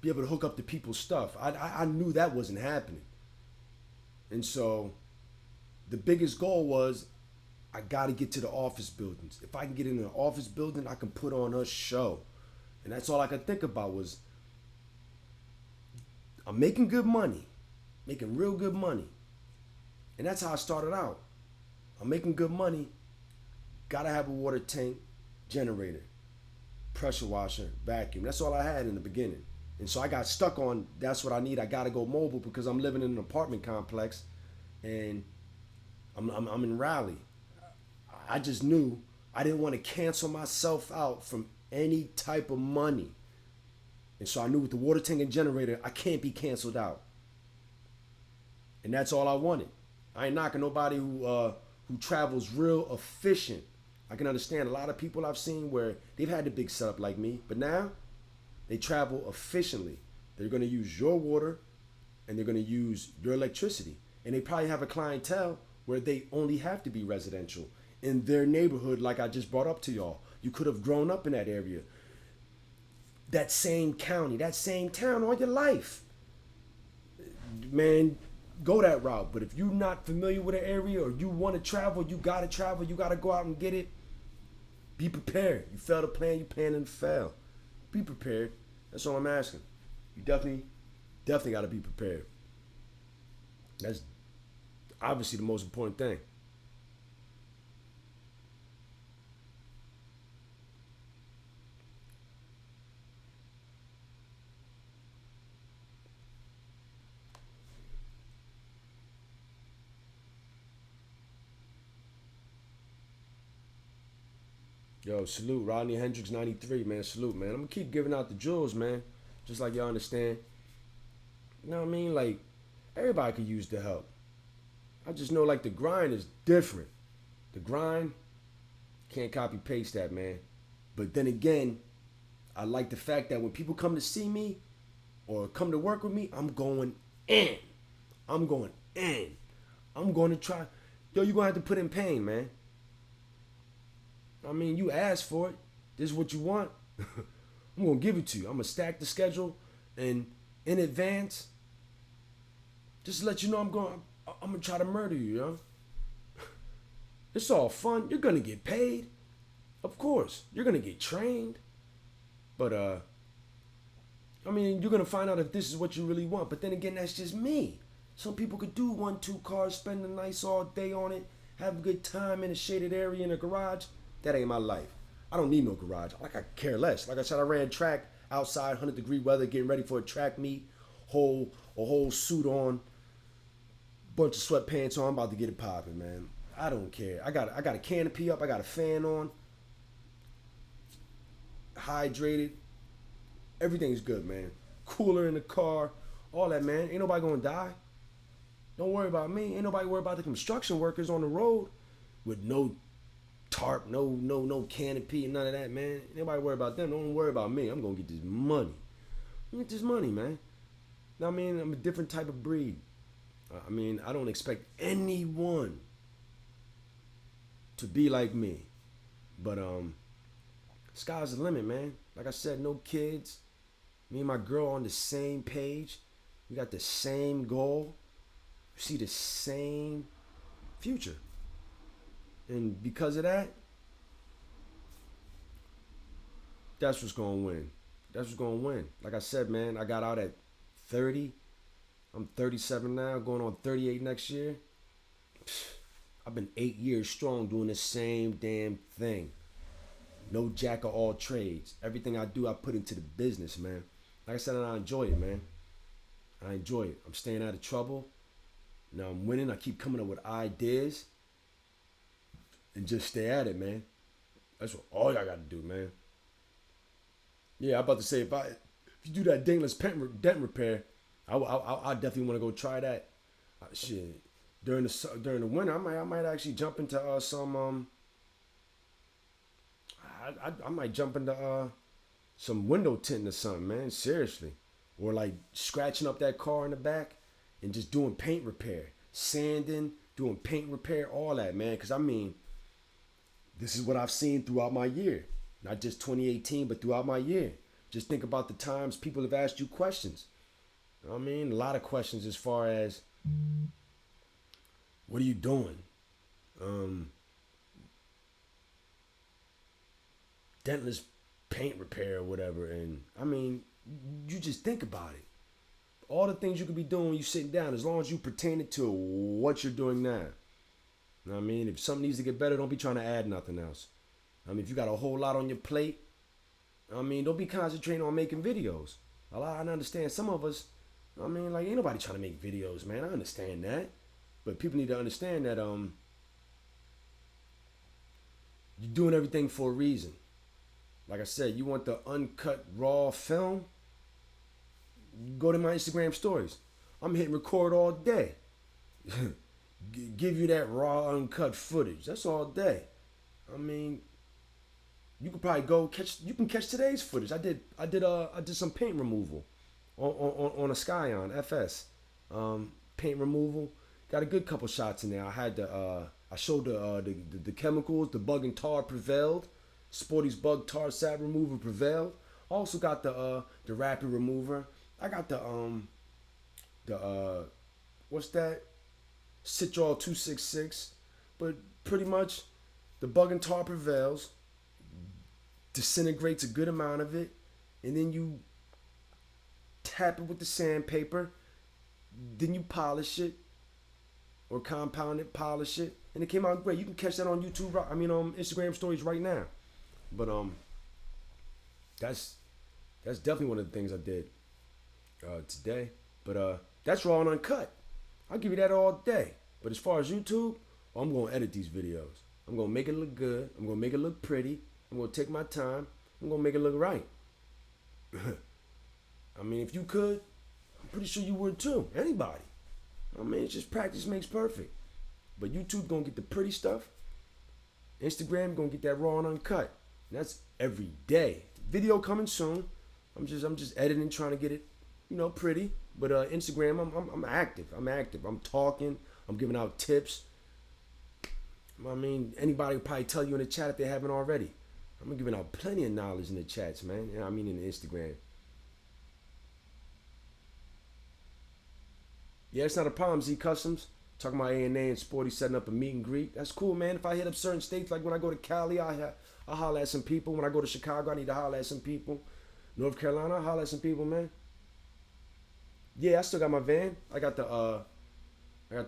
S1: be able to hook up to people's stuff. I knew that wasn't happening. And so the biggest goal was I got to get to the office buildings. If I can get in an office building, I can put on a show. And that's all I could think about was I'm making good money, making real good money. And that's how I started out. I'm making good money, gotta have a water tank, generator, pressure washer, vacuum. That's all I had in the beginning. And so I got stuck on that's what I need. I gotta go mobile because I'm living in an apartment complex and I'm in Raleigh. I just knew I didn't want to cancel myself out from any type of money. And so I knew with the water tank and generator, I can't be canceled out. And that's all I wanted. I ain't knocking nobody who travels real efficient. I can understand a lot of people I've seen where they've had the big setup like me, but now they travel efficiently. They're going to use your water and they're going to use your electricity. And they probably have a clientele where they only have to be residential in their neighborhood, like I just brought up to y'all. You could have grown up in that area, that same county, that same town all your life. Man, go that route. But if you're not familiar with an area or you want to travel, you got to go out and get it. Be prepared. You fail to plan, you plan to fail. Be prepared. That's all I'm asking. You definitely got to be prepared. That's obviously the most important thing. Yo, salute, Rodney Hendricks 93, man. Salute, man. I'm gonna keep giving out the jewels, man. Just like y'all understand. You know what I mean? Like, everybody could use the help. I just know like the grind is different. The grind, can't copy paste that, man. But then again, I like the fact that when people come to see me or come to work with me, I'm going in. I'm going in. I'm going to try. Yo, you're gonna have to put in pain, man. I mean, you asked for it. This is what you want. I'm gonna give it to you. I'm gonna stack the schedule, and in advance, just to let you know I'm gonna try to murder you, yo. It's all fun. You're gonna get paid, of course. You're gonna get trained, but I mean, you're gonna find out if this is what you really want. But then again, that's just me. Some people could do 1-2 cars, spend the nights all day on it, have a good time in a shaded area in a garage. That ain't my life. I don't need no garage. Like, I care less. Like I said, I ran track outside, 100-degree weather, getting ready for a track meet, a whole suit on, bunch of sweatpants on. I'm about to get it popping, man. I don't care. I got a canopy up. I got a fan on. Hydrated. Everything's good, man. Cooler in the car. All that, man. Ain't nobody gonna die. Don't worry about me. Ain't nobody worry about the construction workers on the road with no tarp, no canopy and none of that, man. Nobody worry about them. Don't worry about me. I'm gonna get this money. Get this money, man. Now, I mean, I'm a different type of breed. I mean, I don't expect anyone to be like me. But sky's the limit, man. Like I said, no kids. Me and my girl on the same page. We got the same goal. We see the same future. And because of that, that's what's going to win. That's what's going to win. Like I said, man, I got out at 30. I'm 37 now, going on 38 next year. I've been 8 years strong doing the same damn thing. No jack of all trades. Everything I do, I put into the business, man. Like I said, I enjoy it, man. I enjoy it. I'm staying out of trouble. Now I'm winning. I keep coming up with ideas. And just stay at it, man. That's what all y'all got to do, man. Yeah, I'm about to say, if If you do that dingless dent repair, I definitely want to go try that. Shit, during the winter, I might actually jump into some I might jump into some window tinting or something, man. Seriously, or like scratching up that car in the back and just doing paint repair, sanding, doing paint repair, all that, man. Cause I mean, this is what I've seen throughout my year, not just 2018, but throughout my year. Just think about the times people have asked you questions. I mean, a lot of questions as far as what are you doing? Um, dentless paint repair or whatever. And I mean, you just think about it. All the things you could be doing when you sitting down, as long as you pertain it to what you're doing now. You know what I mean? If something needs to get better, don't be trying to add nothing else. I mean, if you got a whole lot on your plate, I mean, don't be concentrating on making videos. A lot, I understand some of us, I mean, like, ain't nobody trying to make videos, man. I understand that. But people need to understand that you're doing everything for a reason. Like I said, you want the uncut raw film? Go to my Instagram stories. I'm hitting record all day. Give you that raw uncut footage. That's all day. I mean, you could probably go catch. You can catch today's footage. I did some paint removal on a Scion FS. Paint removal. Got a good couple shots in there. I had I showed the chemicals. The bug and tar prevailed. Sporties bug tar sap remover prevailed. Also got the rapid remover. I got the what's that? Citrol 266. But pretty much the bug and tar prevails. Disintegrates a good amount of it, and then you tap it with the sandpaper. Then you polish it or compound it, polish it, and it came out great. You can catch that on YouTube. I mean, Instagram stories right now. But that's definitely one of the things I did today. But that's raw and uncut. I'll give you that all day. But as far as YouTube, I'm gonna edit these videos. I'm gonna make it look good. I'm gonna make it look pretty. I'm gonna take my time. I'm gonna make it look right. I mean, if you could, I'm pretty sure you would too. Anybody. I mean, it's just practice makes perfect. But YouTube gonna get the pretty stuff. Instagram gonna get that raw and uncut. And that's every day. Video coming soon. I'm just editing, trying to get it, pretty. But Instagram, I'm active. I'm talking. I'm giving out tips. I mean, anybody will probably tell you in the chat if they haven't already. I'm giving out plenty of knowledge in the chats, man. I mean, in the Instagram. Yeah, it's not a problem, Z Customs. Talking about A&A and Sporty setting up a meet and greet. That's cool, man. If I hit up certain states, like when I go to Cali, I'll holler at some people. When I go to Chicago, I need to holler at some people. North Carolina, I'll holler at some people, man. Yeah, I still got my van. I got the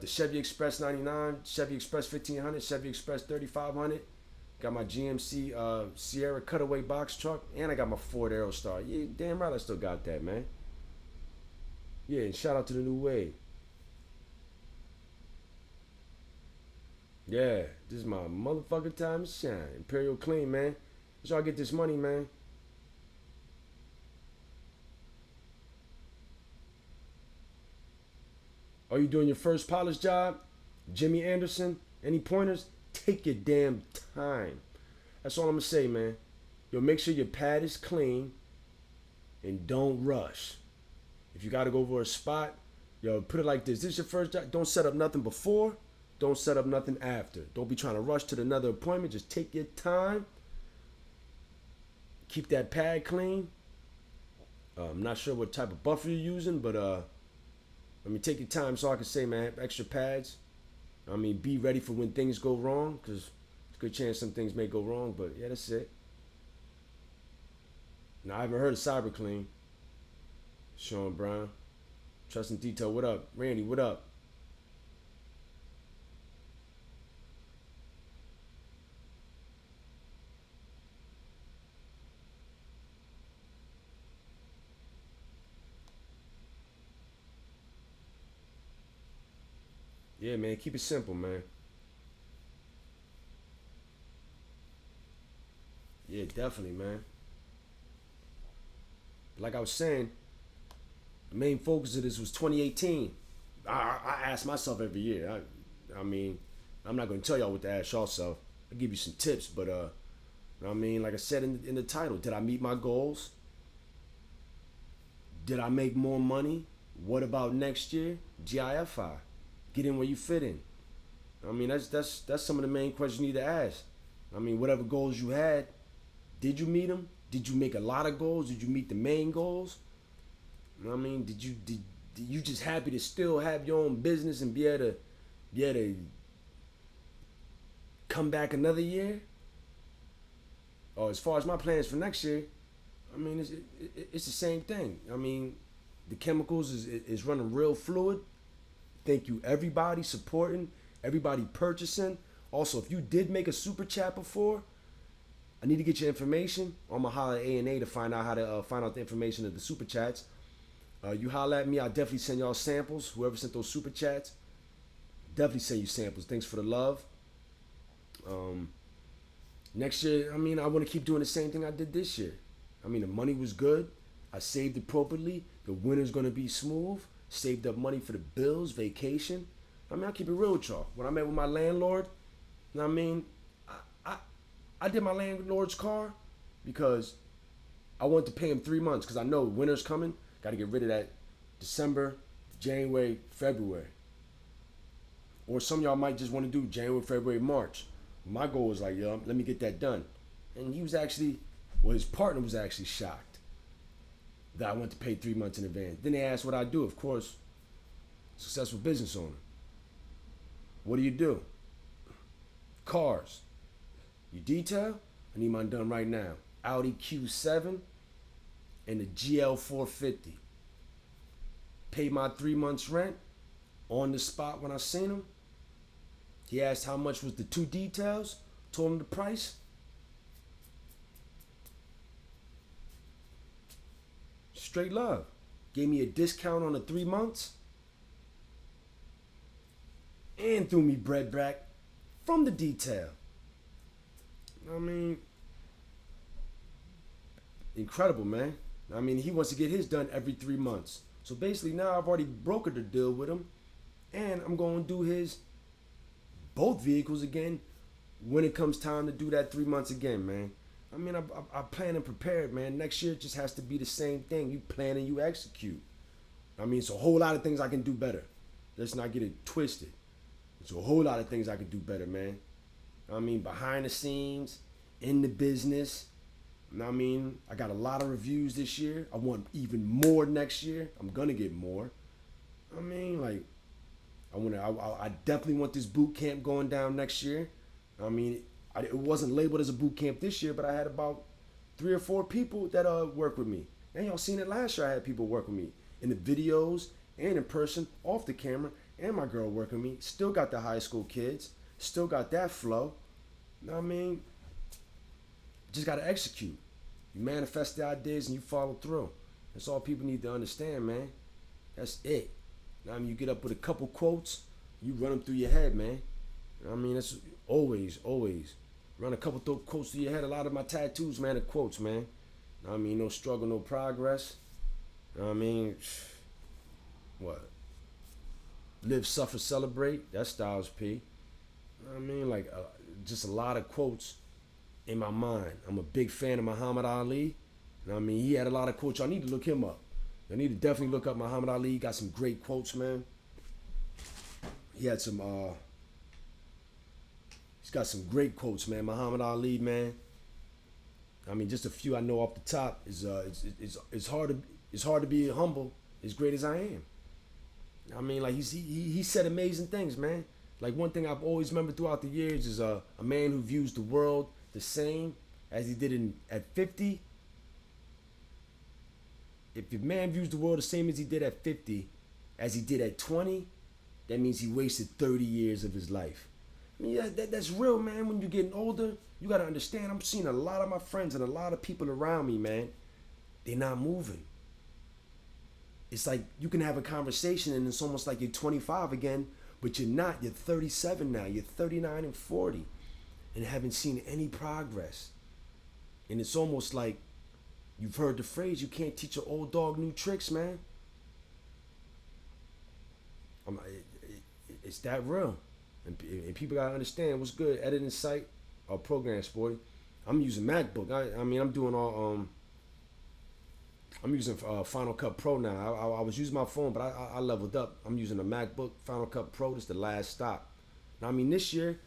S1: Chevy Express 99, Chevy Express 1500, Chevy Express 3500. Got my GMC Sierra cutaway box truck, and I got my Ford Aerostar. Yeah, damn right I still got that, man. Yeah, and shout out to the new wave. Yeah, this is my motherfucking time to shine. Imperial Clean, man. Let's y'all get this money, man. Are you doing your first polish job? Jimmy Anderson? Any pointers? Take your damn time. That's all I'm gonna say, man. Yo, make sure your pad is clean and don't rush. If you gotta go over a spot, yo, put it like this. This is your first job. Don't set up nothing before. Don't set up nothing after. Don't be trying to rush to another appointment. Just take your time. Keep that pad clean. I'm not sure what type of buffer you're using, but I mean, take your time so I can say, man, extra pads. I mean, be ready for when things go wrong, because there's a good chance some things may go wrong, but yeah, that's it. Now, I haven't heard of Cyber Clean. Sean Brown. Trust and Detail, what up? Randy, what up? Yeah, man, keep it simple, man. Yeah, definitely, man. Like I was saying, the main focus of this was 2018. I ask myself every year. I mean, I'm not going to tell y'all what to ask yourself. I'll give you some tips, but I mean, like I said in the title, did I meet my goals? Did I make more money? What about next year? GIFI. Get in where you fit in. I mean, that's some of the main questions you need to ask. I mean, whatever goals you had, did you meet them? Did you make a lot of goals? Did you meet the main goals? I mean, did you just happy to still have your own business and be able to come back another year? Or as far as my plans for next year, I mean, it's the same thing. I mean, the chemicals is running real fluid. Thank you, everybody supporting, everybody purchasing. Also, if you did make a super chat before, I need to get your information. I'm gonna holler at A&A to find out how to find out the information of the super chats. You holler at me, I'll definitely send y'all samples. Whoever sent those super chats, definitely send you samples. Thanks for the love. Next year, I mean, I want to keep doing the same thing I did this year. I mean, the money was good. I saved appropriately. The winter's gonna be smooth. Saved up money for the bills, vacation. I mean, I'll keep it real with y'all. When I met with my landlord, you know what I mean, I did my landlord's car because I wanted to pay him 3 months because I know winter's coming. Got to get rid of that December, January, February. Or some of y'all might just want to do January, February, March. My goal was like, yo, let me get that done. And he was actually, well, his partner was actually shocked that I went to pay 3 months in advance. Then they asked what I do. Of course, successful business owner. What do you do? Cars. You detail? I need mine done right now. Audi Q7 and the GL 450. Paid my 3 months rent on the spot when I seen him. He asked how much was the 2 details. Told him the price. Straight love. Gave me a discount on the 3 months. And threw me bread back from the detail. I mean, incredible, man. I mean, he wants to get his done every 3 months. So basically now I've already brokered the deal with him. And I'm going to do his both vehicles again when it comes time to do that 3 months again, man. I mean, I plan and prepared, man. Next year it just has to be the same thing. You plan and you execute. I mean, it's a whole lot of things I can do better. Let's not get it twisted. It's a whole lot of things I can do better, man. I mean, behind the scenes, in the business. I mean, I got a lot of reviews this year. I want even more next year. I'm gonna get more. I mean, like, I definitely want this boot camp going down next year. I mean, it wasn't labeled as a boot camp this year, but I had about 3 or 4 people that work with me. And y'all seen it last year. I had people work with me in the videos and in person, off the camera, and my girl working with me. Still got the high school kids. Still got that flow. You know what I mean? Just got to execute. You manifest the ideas and you follow through. That's all people need to understand, man. That's it. You know what I mean? You get up with a couple quotes, you run them through your head, man. You know what I mean? That's always. Run a couple quotes through your head. A lot of my tattoos, man, are quotes, man. You know what I mean? No struggle, no progress. You know what I mean? What? Live, suffer, celebrate. That's Styles P. You know what I mean? Like, just a lot of quotes in my mind. I'm a big fan of Muhammad Ali. You know what I mean? He had a lot of quotes. Y'all need to look him up. I need to definitely look up Muhammad Ali. He got some great quotes, man. He had some, he's got some great quotes, man. Muhammad Ali, man. I mean, just a few I know off the top. It's hard to be humble as great as I am. I mean, like, he said amazing things, man. Like, one thing I've always remembered throughout the years is a man who views the world the same as he did at 50. If a man views the world the same as he did at 50, as he did at 20, that means he wasted 30 years of his life. I mean, that's real, man. When you're getting older, you got to understand, I'm seeing a lot of my friends and a lot of people around me, man. They're not moving. It's like you can have a conversation and it's almost like you're 25 again, but you're not. You're 37 now. You're 39 and 40 and haven't seen any progress. And it's almost like You've heard the phrase, you can't teach an old dog new tricks, man. It's that real. And people gotta understand what's good. Editing site or program Sporty. I'm using MacBook. I mean, I'm doing all I'm using Final Cut Pro now. I was using my phone, but I leveled up. I'm using a MacBook Final Cut Pro. This is the last stop. Now, I mean, this year,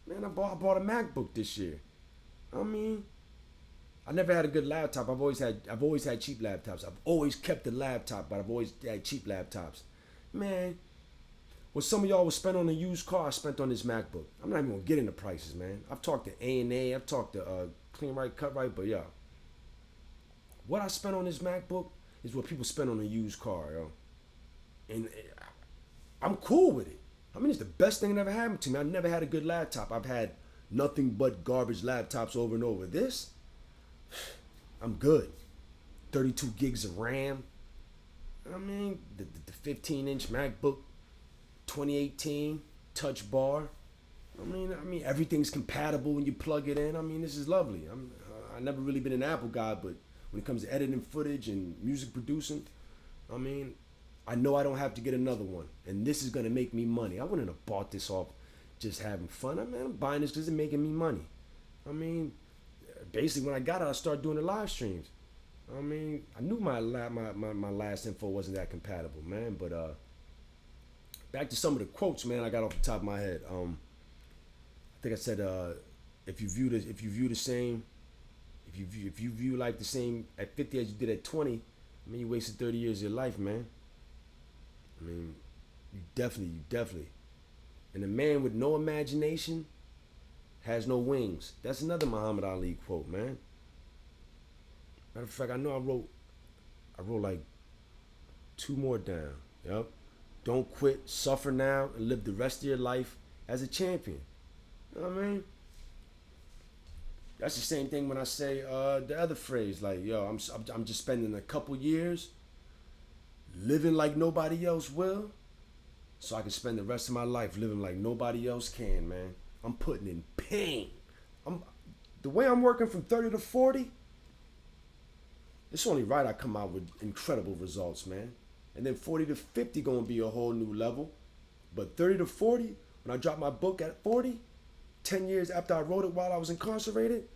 S1: man, I bought a MacBook this year. I mean, I never had a good laptop. I've always had cheap laptops. I've always kept the laptop, but I've always had cheap laptops. Man, what some of y'all would spend on a used car, I spent on this MacBook. I'm not even gonna get into prices, man. I've talked to A&A, I've talked to Clean Right, Cut Right, but yeah. What I spent on this MacBook is what people spend on a used car, yo. And I'm cool with it. I mean, it's the best thing that ever happened to me. I never had a good laptop. I've had nothing but garbage laptops over and over. This, I'm good. 32 gigs of RAM. I mean, the 15-inch MacBook, 2018, touch bar. I mean, everything's compatible when you plug it in. I mean, this is lovely. I've never really been an Apple guy, but when it comes to editing footage and music producing, I mean, I know I don't have to get another one. And this is going to make me money. I wouldn't have bought this off just having fun. I mean, I'm buying this because it's making me money. I mean, basically, when I got it, I started doing the live streams. I mean, I knew my last info wasn't that compatible, man. But back to some of the quotes, man, I got off the top of my head. I think I said, if you view the same, if you view life the same at 50 as you did at 20, I mean, you wasted 30 years of your life, man. I mean, you definitely. And a man with no imagination has no wings. That's another Muhammad Ali quote, man. Matter of fact, I know I wrote like 2 more down. Yep. Don't quit, suffer now, and live the rest of your life as a champion. You know what I mean? That's the same thing when I say the other phrase, like, yo, I'm just spending a couple years living like nobody else will, so I can spend the rest of my life living like nobody else can, man. I'm putting in pain. The way I'm working from 30 to 40, it's only right I come out with incredible results, man. And then 40 to 50 gonna be a whole new level. But 30 to 40, when I drop my book at 40, 10 years after I wrote it while I was incarcerated,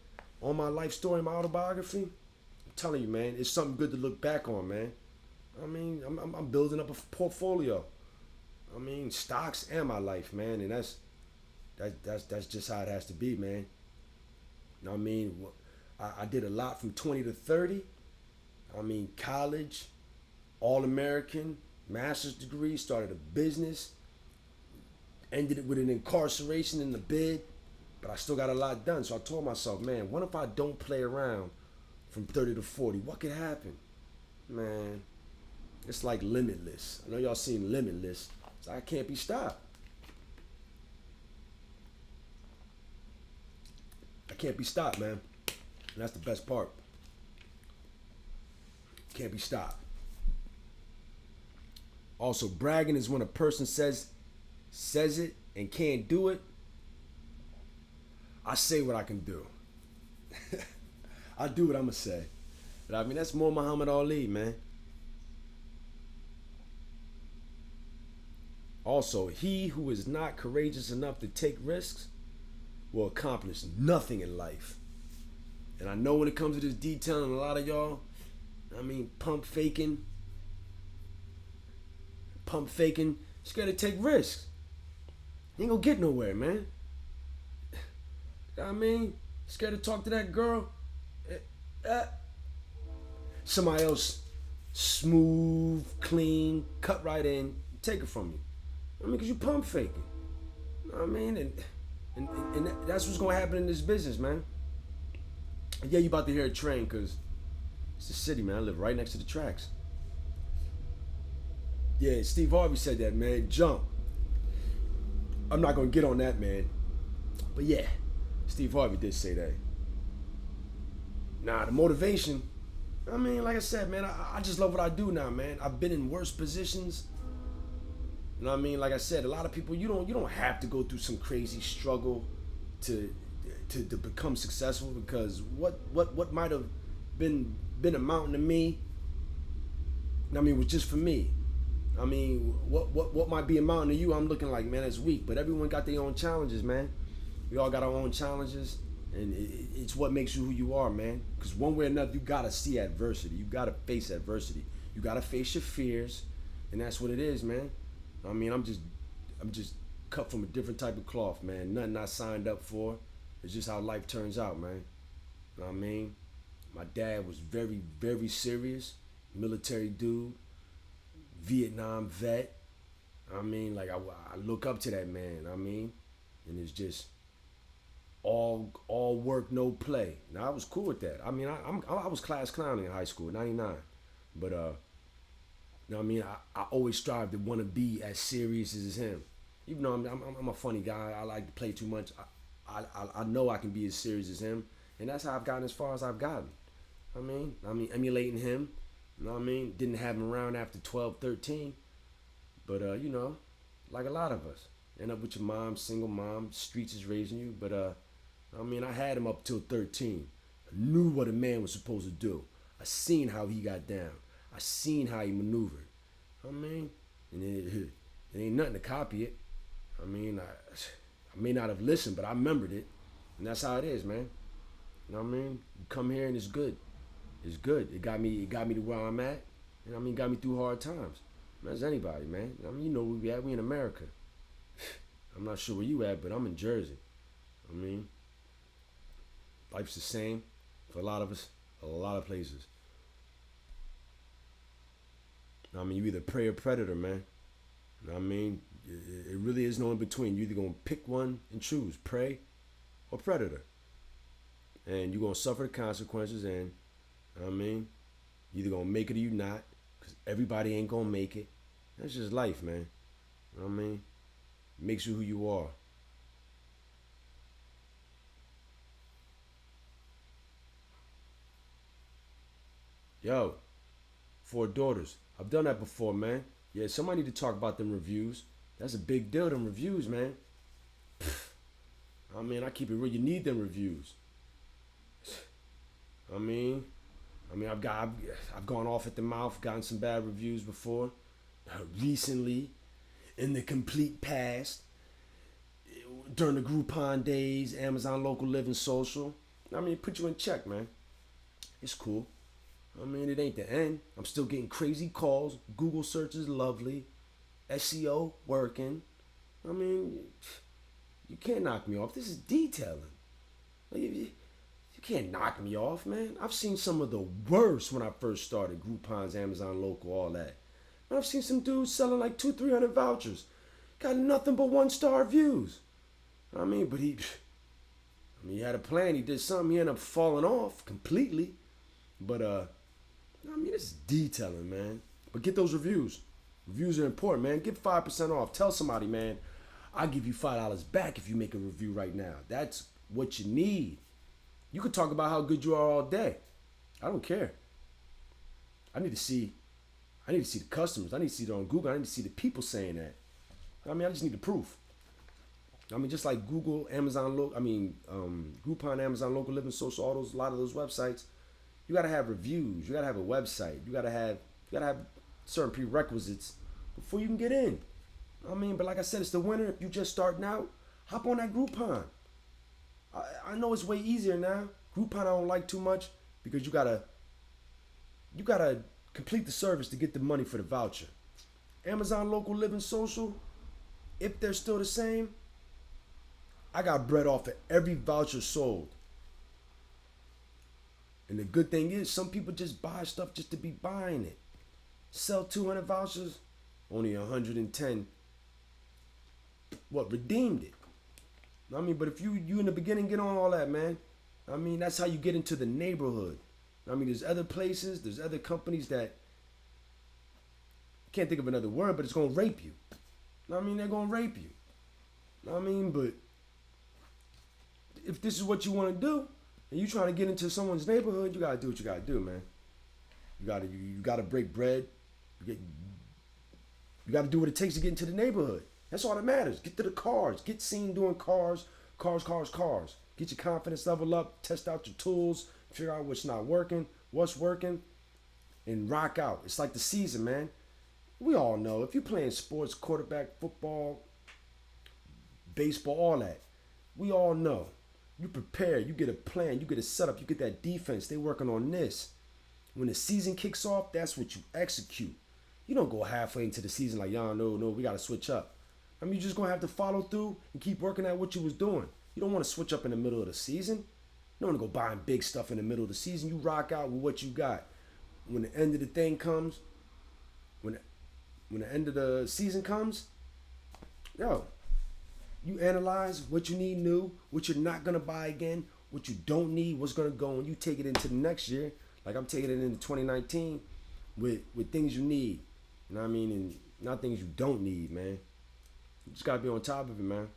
S1: on my life story, my autobiography, I'm telling you, man, it's something good to look back on, man. I mean, I'm building up a portfolio. I mean, stocks and my life, man, and that's just how it has to be, man. You know what I mean? I did a lot from 20 to 30. I mean, college, all-American, master's degree, started a business, ended it with an incarceration in the bid, but I still got a lot done. So I told myself, man, what if I don't play around from 30 to 40? What could happen? Man, it's like Limitless. I know y'all seen Limitless. So I can't be stopped. I can't be stopped, man. And that's the best part. Can't be stopped. Also, bragging is when a person says it and can't do it. I say what I can do. I do what I'm going to say. But I mean, that's more Muhammad Ali, man. Also, he who is not courageous enough to take risks will accomplish nothing in life. And I know when it comes to this detailing, a lot of y'all, I mean, pump faking, scared to take risks. You ain't gonna get nowhere, man. I mean, scared to talk to that girl. Somebody else smooth, clean, cut right in, take it from you. I mean, because you pump faking. You know what I mean? And that's what's gonna happen in this business, man. And yeah, you about to hear a train because it's the city, man. I live right next to the tracks. Yeah, Steve Harvey said that, man. Jump. I'm not gonna get on that, man. But yeah, Steve Harvey did say that. Nah, the motivation, I mean, like I said, man, I just love what I do now, man. I've been in worse positions. You know what I mean? Like I said, a lot of people, you don't have to go through some crazy struggle to become successful, because what might have been amounting to me. I mean, was just for me. I mean, what might be amounting to you? I'm looking like, man, that's weak. But everyone got their own challenges, man. We all got our own challenges, and it's what makes you who you are, man. Because one way or another, you gotta see adversity. You gotta face adversity. You gotta face your fears, and that's what it is, man. I mean, I'm just cut from a different type of cloth, man. Nothing I signed up for. It's just how life turns out, man. You know what I mean? My dad was very, very serious, military dude, Vietnam vet. I mean, like I look up to that man. I mean, and it's just all work, no play. Now I was cool with that. I mean, I was class clowning in high school, '99, but you know what I mean? I always strive to want to be as serious as him. Even though I'm a funny guy, I like to play too much. I know I can be as serious as him, and that's how I've gotten as far as I've gotten. I mean, emulating him. You know what I mean? Didn't have him around after 12, 13. But, you know, like a lot of us. End up with your mom, single mom, streets is raising you. But, I mean, I had him up till 13. I knew what a man was supposed to do. I seen how he got down. I seen how he maneuvered. I mean, and it ain't nothing to copy it. I mean, I may not have listened, but I remembered it. And that's how it is, man. You know what I mean? You come here and it's good. It's good. It got me to where I'm at. You know what I mean? Got me through hard times. Man, as anybody, man. I mean, you know where we at. We in America. I'm not sure where you at, but I'm in Jersey. I mean, life's the same for a lot of us, a lot of places. I mean, you either prey or predator, man. You know what I mean? It really is no in between. You're either going to pick one and choose, prey or predator. And you're going to suffer the consequences, and I mean, you either gonna make it or you not, because everybody ain't gonna make it. That's just life, man. You know what I mean? It makes you who you are. Yo, 4 daughters. I've done that before, man. Yeah, somebody need to talk about them reviews. That's a big deal, them reviews, man. I mean, I keep it real. You need them reviews. I mean, I've gone off at the mouth, gotten some bad reviews before. Recently, in the complete past, during the Groupon days, Amazon Local Living Social. I mean, it put you in check, man. It's cool. I mean, it ain't the end. I'm still getting crazy calls. Google search is lovely. SEO working. I mean, you can't knock me off. This is detailing. Like, you can't knock me off, man. I've seen some of the worst when I first started. Groupon's, Amazon Local, all that. Man, I've seen some dudes selling like 200-300 vouchers. Got nothing but 1-star views. I mean, but he had a plan. He did something. He ended up falling off completely. But, I mean, it's detailing, man. But get those reviews. Reviews are important, man. Get 5% off. Tell somebody, man, I'll give you $5 back if you make a review right now. That's what you need. You could talk about how good you are all day. I don't care. I need to see the customers. I need to see it on Google. I need to see the people saying that. I mean, I just need the proof. I mean, just like Google, Amazon, Groupon, Amazon Local Living, Social, a lot of those websites, you gotta have reviews. You gotta have a website. You gotta have certain prerequisites before you can get in. I mean, but like I said, it's the winter. If you just starting out, hop on that Groupon. I know it's way easier now. Groupon I don't like too much because you gotta complete the service to get the money for the voucher. Amazon Local Living Social, if they're still the same, I got bread off of every voucher sold. And the good thing is, some people just buy stuff just to be buying it. Sell 200 vouchers, only 110 redeemed it. I mean, but if you in the beginning get on all that, man. I mean, that's how you get into the neighborhood. I mean, there's other places, there's other companies that can't think of another word, but it's gonna rape you. I mean, they're gonna rape you. I mean, but if this is what you want to do, and you trying to get into someone's neighborhood, you gotta do what you gotta do, man. You gotta break bread. You gotta do what it takes to get into the neighborhood. That's all that matters. Get to the cars. Get seen doing cars. Get your confidence level up. Test out your tools. Figure out what's not working. what's working, and rock out. It's like the season, man. We all know if you're playing sports, quarterback, football, baseball, all that, we all know. You prepare, you get a plan, you get a setup, you get that defense. They working on this. When the season kicks off, that's what you execute. You don't go halfway into the season like, y'all, no, we got to switch up. I mean, you're just going to have to follow through and keep working at what you was doing. You don't want to switch up in the middle of the season. You don't want to go buying big stuff in the middle of the season. You rock out with what you got. When the end of the thing comes, when the end of the season comes, yo, you analyze what you need new, what you're not going to buy again, what you don't need, what's going to go, and you take it into the next year. Like I'm taking it into 2019 with things you need. You know what I mean? And not things you don't need, man. You just got to be on top of it, man.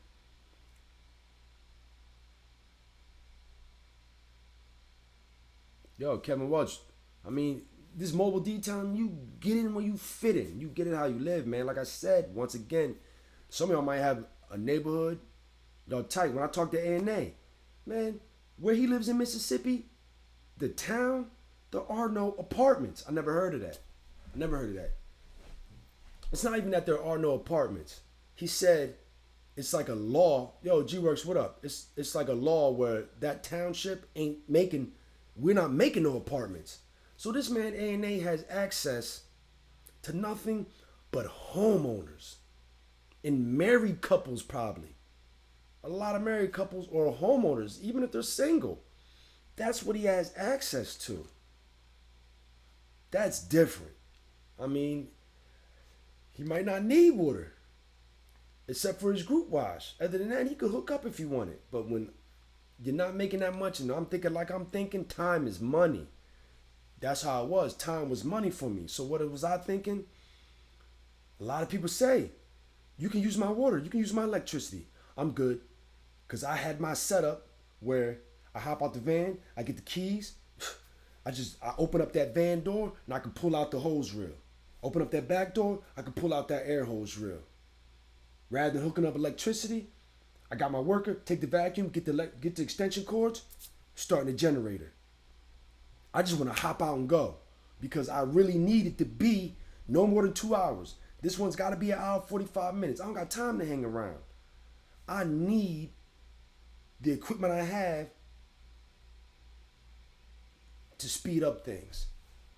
S1: Yo, Kevin Welch, I mean, this mobile detailing, you get in where you fit in. You get it how you live, man. Like I said, once again, some of y'all might have a neighborhood, y'all tight. When I talk to A&A, man, where he lives in Mississippi, the town, there are no apartments. I never heard of that. It's not even that there are no apartments. He said it's like a law. Yo, G-Works, what up? It's like a law where that township we're not making no apartments. So this man A&A has access to nothing but homeowners and married couples probably. A lot of married couples or homeowners, even if they're single. That's what he has access to. That's different. I mean, he might not need water, except for his group wash. Other than that, he could hook up if he wanted. But when you're not making that much, and I'm thinking time is money. That's how it was. Time was money for me. So what was I thinking? A lot of people say, you can use my water, you can use my electricity. I'm good. Because I had my setup where I hop out the van, I get the keys, I open up that van door and I can pull out the hose reel. Open up that back door, I can pull out that air hose reel. Rather than hooking up electricity, I got my worker, take the vacuum, get the extension cords, starting the generator. I just want to hop out and go because I really need it to be no more than 2 hours. This one's got to be an hour, 45 minutes. I don't got time to hang around. I need the equipment I have to speed up things.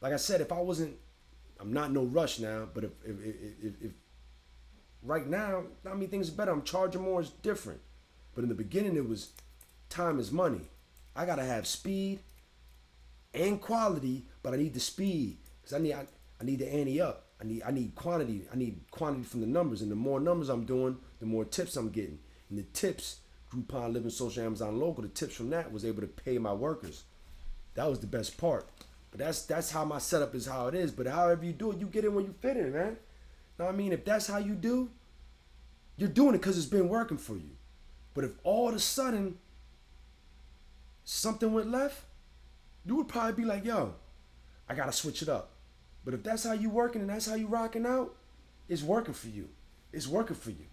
S1: Like I said, I'm not in no rush now, but if right now, I mean, things are better. I'm charging more, it's different. But in the beginning, it was time is money. I got to have speed and quality, but I need the speed because I need to ante up. I need quantity. I need quantity from the numbers, and the more numbers I'm doing, the more tips I'm getting. And the tips, Groupon, Living Social, Amazon Local, the tips from that was able to pay my workers. That was the best part. But that's how my setup is, how it is. But however you do it, you get in where you fit in, man. Know what I mean? If that's how you do, you're doing it because it's been working for you. But if all of a sudden something went left, you would probably be like, yo, I gotta switch it up. But if that's how you working and that's how you rocking out, it's working for you. It's working for you.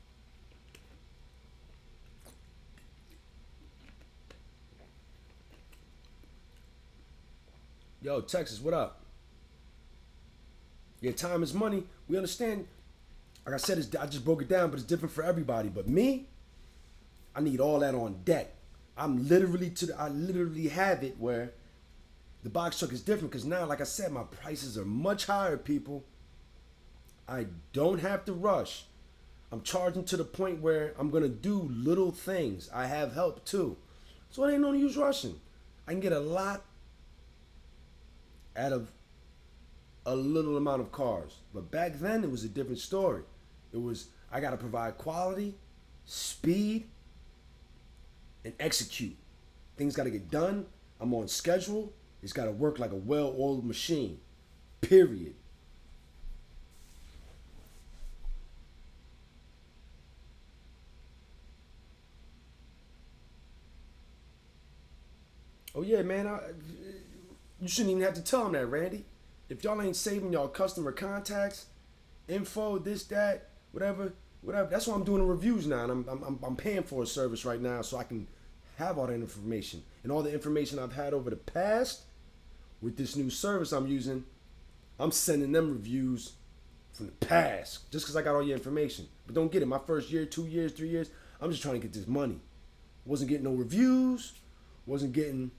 S1: Yo, Texas, what up? Yeah, time is money. We understand. Like I said, I just broke it down, but it's different for everybody. But me, I need all that on deck. I literally have it where the box truck is different because now, like I said, my prices are much higher, people. I don't have to rush. I'm charging to the point where I'm going to do little things. I have help too. So it ain't no use rushing. I can get a lot out of a little amount of cars. But back then, it was a different story. It was, I got to provide quality, speed, and execute. Things got to get done. I'm on schedule. It's got to work like a well-oiled machine. Period. Oh yeah, man. You shouldn't even have to tell them that, Randy. If y'all ain't saving y'all customer contacts, info, this, that, whatever. That's why I'm doing the reviews now, and I'm paying for a service right now so I can have all that information and all the information I've had over the past with this new service I'm using, I'm sending them reviews from the past just because I got all your information. But don't get it. My first year, 2 years, 3 years, I'm just trying to get this money. Wasn't getting no reviews. Wasn't getting.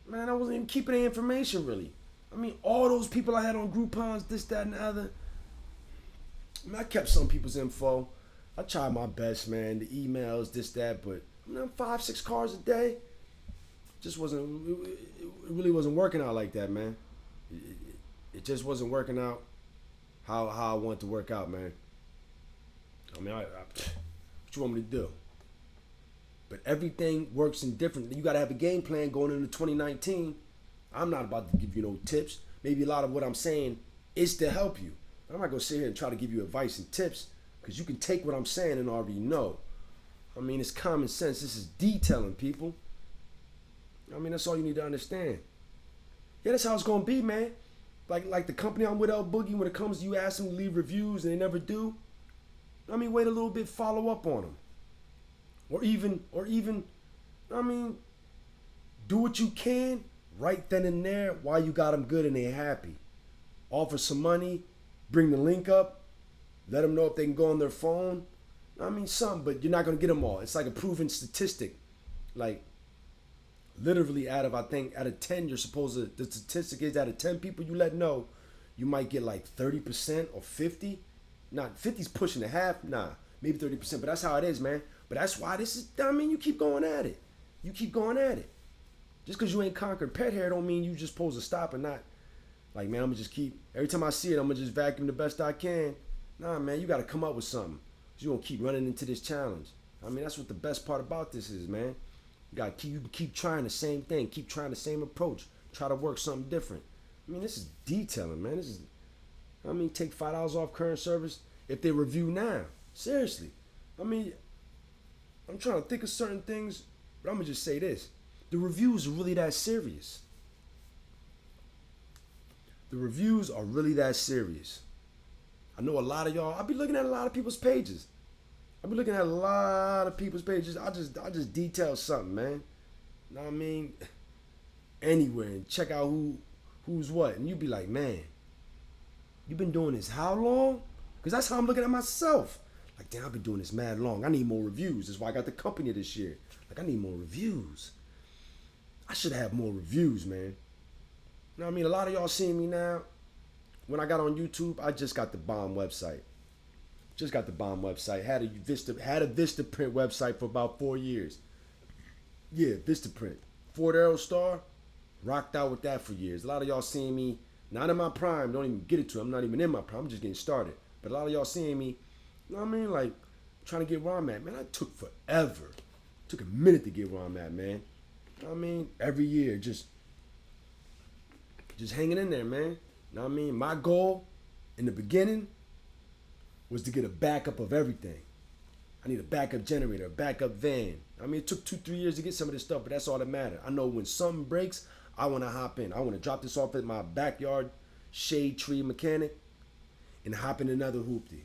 S1: Man, I wasn't even keeping the information really. I mean, all those people I had on Groupons, this, that, and the other. I mean, I kept some people's info. I tried my best, man. The emails, this, that, but I mean, 5, 6 cars a day. Just wasn't. It really wasn't working out like that, man. It just wasn't working out how I wanted to work out, man. I mean, what you want me to do? But everything works in different. You got to have a game plan going into 2019. I'm not about to give you no tips. Maybe a lot of what I'm saying is to help you. I'm not going to sit here and try to give you advice and tips because you can take what I'm saying and already know. I mean, it's common sense. This is detailing, people. I mean, that's all you need to understand. Yeah, that's how it's going to be, man. Like the company I'm with, El Boogie, when it comes to you ask them to leave reviews and they never do. I mean, wait a little bit, follow up on them. Or even, I mean, do what you can right then and there while you got them good and they're happy. Offer some money, bring the link up, let them know if they can go on their phone. I mean, something, but you're not going to get them all. It's like a proven statistic. Like, literally out of 10, you're supposed to, the statistic is out of 10 people you let know, you might get like 30% or 50. Not 50's pushing the half, nah, maybe 30%, but that's how it is, man. But that's why this is, I mean, you keep going at it. You keep going at it. Just because you ain't conquered pet hair don't mean you just supposed to stop and not, like, man, I'm going to just keep, every time I see it, I'm going to just vacuum the best I can. Nah, man, you got to come up with something. You're going to keep running into this challenge. I mean, that's what the best part about this is, man. You can keep trying the same thing. Keep trying the same approach. Try to work something different. I mean, this is detailing, man. Take $5 off current service if they review now. Seriously. I mean, I'm trying to think of certain things, but I'm going to just say this. The reviews are really that serious. The reviews are really that serious. I know a lot of y'all, I'll be looking at a lot of people's pages. I just detail something, man. You know what I mean? Anywhere and check out who's what. And you be like, man, you been doing this how long? Because that's how I'm looking at myself. Like, damn, I've been doing this mad long. I need more reviews. That's why I got the company this year. Like, I need more reviews. I should have more reviews, man. You know what I mean? A lot of y'all seeing me now. When I got on YouTube, I just got the bomb website. Had a Vistaprint website for about 4 years. Yeah, Vistaprint. Ford Aerostar, rocked out with that for years. A lot of y'all seeing me, not in my prime, don't even get it to it. I'm not even in my prime, I'm just getting started. But a lot of y'all seeing me, you know what I mean? Like, trying to get where I'm at. Man, that took forever. Took a minute to get where I'm at, man. You know what I mean? Every year, just hanging in there, man. You know what I mean? My goal in the beginning was to get a backup of everything. I need a backup generator, a backup van. I mean, it took 2-3 years to get some of this stuff, but that's all that matters. I know when something breaks, I want to hop in. I want to drop this off at my backyard shade tree mechanic and hop in another hoopty.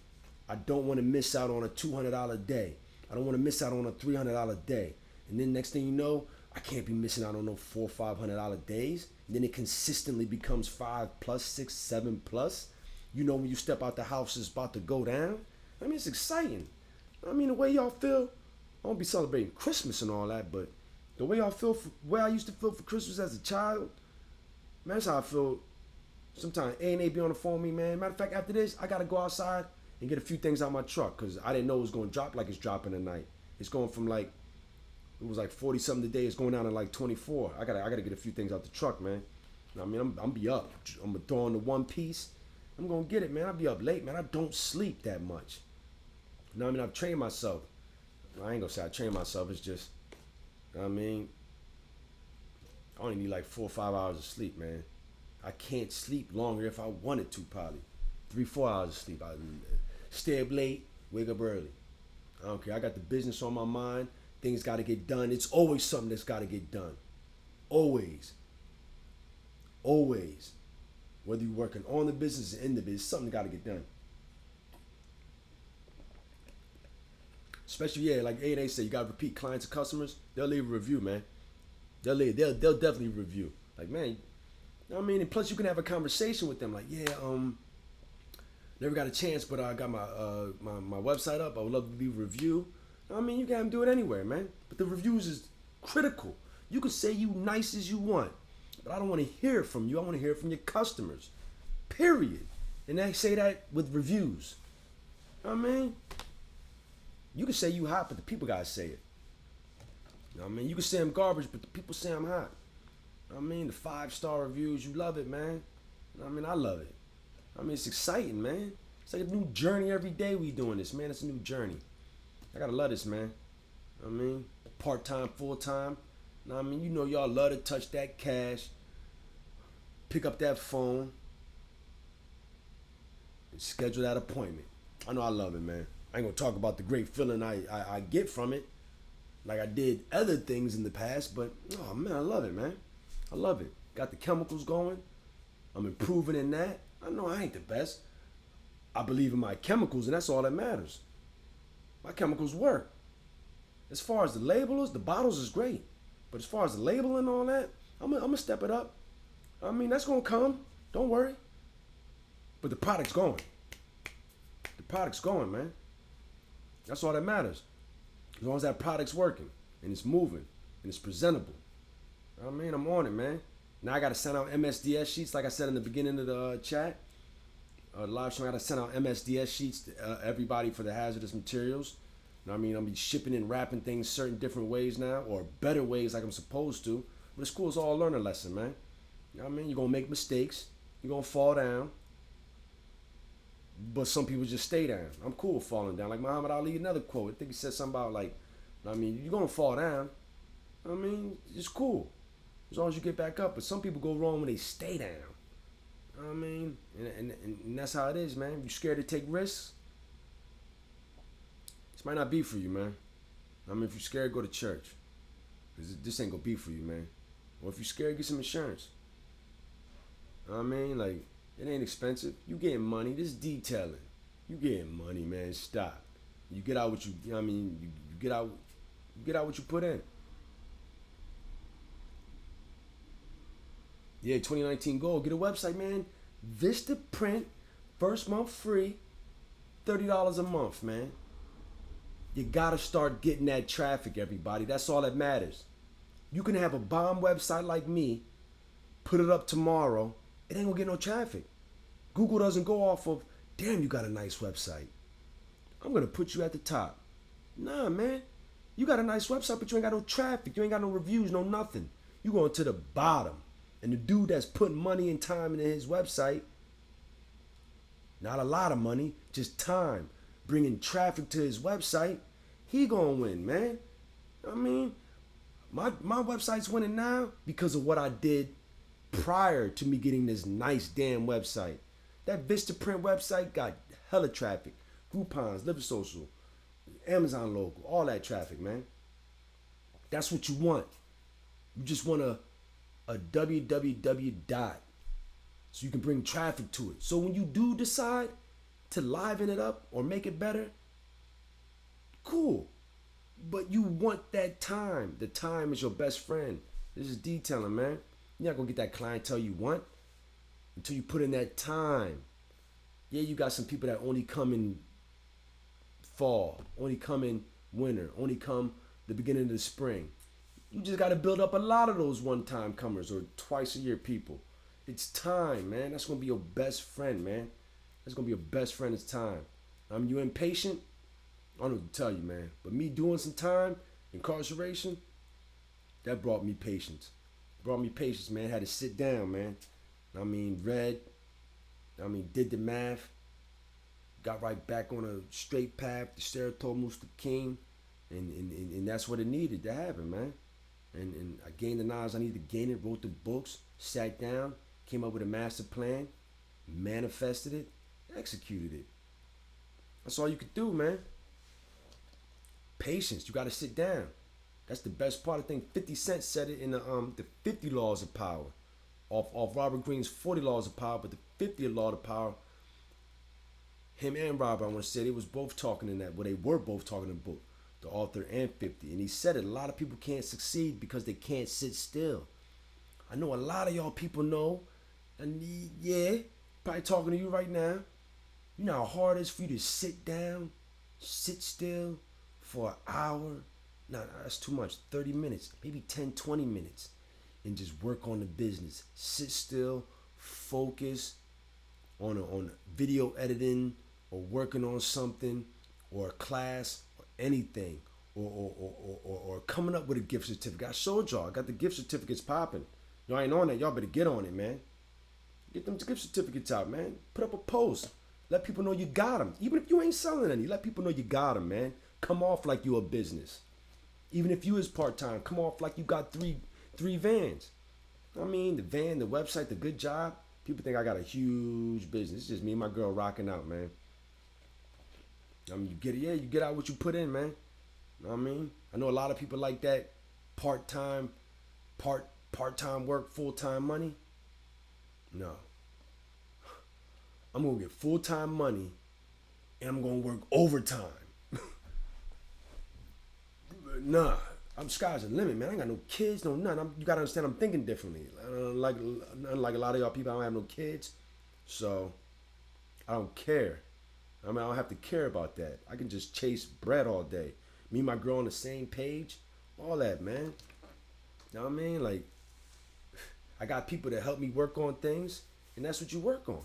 S1: I don't want to miss out on a $200 day. I don't want to miss out on a $300 day. And then next thing you know, I can't be missing out on no $400 or $500 days. And then it consistently becomes 5+, 6, 7+. You know when you step out the house, it's about to go down. I mean, it's exciting. I mean, the way y'all feel, I won't be celebrating Christmas and all that, but the way y'all feel, where I used to feel for Christmas as a child, man, that's how I feel. Sometimes A&A be on the phone with me, man. Matter of fact, after this, I got to go outside and get a few things out of my truck because I didn't know it was going to drop like it's dropping tonight. It's going from like, it was like 40-something today. It's going down to like 24. I gotta get a few things out the truck, man. You know what I mean, I'm be up. I'm going to throw on the one piece. I'm going to get it, man. I'll be up late, man. I don't sleep that much. You know what I mean? I've trained myself. I ain't going to say I trained myself. It's just, you know what I mean? I only need like 4 or 5 hours of sleep, man. I can't sleep longer if I wanted to, probably. 3-4 hours of sleep. I stay up late, wake up early. I don't care. I got the business on my mind. Things got to get done. It's always something that's got to get done. Always. Always. Whether you're working on the business or in the business, something got to get done. Especially, yeah, like A&A say, you got to repeat clients and customers. They'll leave a review, man. They'll definitely review. Like, man, you know what I mean? And plus, you can have a conversation with them. Like, yeah, never got a chance, but I got my website up. I would love to leave a review. I mean, you can have them do it anywhere, man. But the reviews is critical. You can say you nice as you want, but I don't want to hear it from you. I want to hear it from your customers. Period. And they say that with reviews. You know what I mean? You can say you hot, but the people gotta say it. You know what I mean? You can say I'm garbage, but the people say I'm hot. You know what I mean? The 5-star reviews, you love it, man. You know what I mean? I love it. I mean, it's exciting, man. It's like a new journey every day we doing this, man. It's a new journey. I gotta love this, man. You know what I mean? Part-time, full-time. You know what I mean? You know y'all love to touch that cash. Pick up that phone. And schedule that appointment. I know I love it, man. I ain't gonna talk about the great feeling I get from it. Like I did other things in the past, but oh man, I love it, man. I love it. Got the chemicals going. I'm improving in that. I know I ain't the best. I believe in my chemicals, and that's all that matters. My chemicals work. As far as the labelers, the bottles is great. But as far as the label and all that, I'm gonna step it up. I mean, that's gonna come. Don't worry. But the product's going. The product's going, man. That's all that matters. As long as that product's working and it's moving and it's presentable. I mean, I'm on it, man. Now I gotta send out MSDS sheets, like I said in the beginning of the chat. Live show, I gotta send out MSDS sheets to everybody for the hazardous materials. You know what I mean? I'm be shipping and wrapping things certain different ways now, or better ways like I'm supposed to. But it's cool, it's all a learning lesson, man. You know what I mean? You're gonna make mistakes. You're gonna fall down. But some people just stay down. I'm cool with falling down. Like Muhammad Ali, another quote. I think he said something about like, I mean, you're gonna fall down. I mean, it's cool. As long as you get back up. But some people go wrong when they stay down. I mean, and that's how it is, man. If you're scared to take risks, this might not be for you, man. I mean, if you're scared, go to church. Because this ain't gonna be for you, man. Or if you're scared, get some insurance. I mean, like, it ain't expensive. You getting money. This is detailing. You getting money, man. Stop. You get out what you know what I mean, you get out what you put in. Yeah, 2019 goal. Get a website, man. Vista Print, first month free, $30 a month, man. You gotta start getting that traffic, everybody. That's all that matters. You can have a bomb website like me, put it up tomorrow, it ain't gonna get no traffic. Google doesn't go off of, damn, you got a nice website. I'm gonna put you at the top. Nah, man. You got a nice website, but you ain't got no traffic. You ain't got no reviews, no nothing. You going to the bottom. And the dude that's putting money and time into his website, not a lot of money, just time, bringing traffic to his website, he gonna win, man. I mean, my website's winning now because of what I did prior to me getting this nice damn website. That Vistaprint website got hella traffic. Groupons, Liver Social, Amazon logo, all that traffic, man. That's what you want. You just want a www dot so you can bring traffic to it. So when you do decide to liven it up or make it better, cool. But you want that time. The time is your best friend. This is detailing, man. You're not gonna get that clientele you want until you put in that time. Yeah, you got some people that only come in fall, only come in winter, only come the beginning of the spring. You just got to build up a lot of those one-time comers or twice-a-year people. It's time, man. That's going to be your best friend, man. That's going to be your best friend. It's time. You impatient? I don't know what to tell you, man. But me doing some time, incarceration, that brought me patience. Brought me patience, man. Had to sit down, man. Read. Did the math. Got right back on a straight path. The Serotonin Mr. King. And that's what it needed to happen, man. And I gained the knowledge I needed to gain it, wrote the books, sat down, came up with a master plan, manifested it, executed it. That's all you could do, man. Patience. You got to sit down. That's the best part. I think 50 Cent said it in the 50 Laws of Power. Off Robert Greene's 40 Laws of Power, but the 50th Law of Power, him and Robert, I want to say, they was both talking in that, well, they were both talking in the book. The author and 50. And he said it, a lot of people can't succeed because they can't sit still. I know a lot of y'all people know. And yeah, probably talking to you right now. You know how hard it is for you to sit down, sit still for an hour? Nah, that's too much. 30 minutes, maybe 10, 20 minutes. And just work on the business. Sit still, focus on video editing or working on something or a class or anything or coming up with a gift certificate. I showed y'all. I got the gift certificates popping. Y'all ain't on that. Y'all better get on it, man. Get them gift certificates out, man. Put up a post. Let people know you got them. Even if you ain't selling any, let people know you got them, man. Come off like you a business. Even if you is part-time, come off like you got three vans. I mean, the van, the website, the good job. People think I got a huge business. It's just me and my girl rocking out, man. I mean, you get out what you put in, man. You know what I mean? I know a lot of people like that part-time work, full-time money. No. I'm going to get full-time money and I'm going to work overtime. Nah. I'm sky's the limit, man. I ain't got no kids, no nothing. You got to understand I'm thinking differently. Unlike a lot of y'all people, I don't have no kids. So, I don't care. I mean, I don't have to care about that. I can just chase bread all day. Me and my girl on the same page. All that, man. You know what I mean? Like, I got people that help me work on things, and that's what you work on.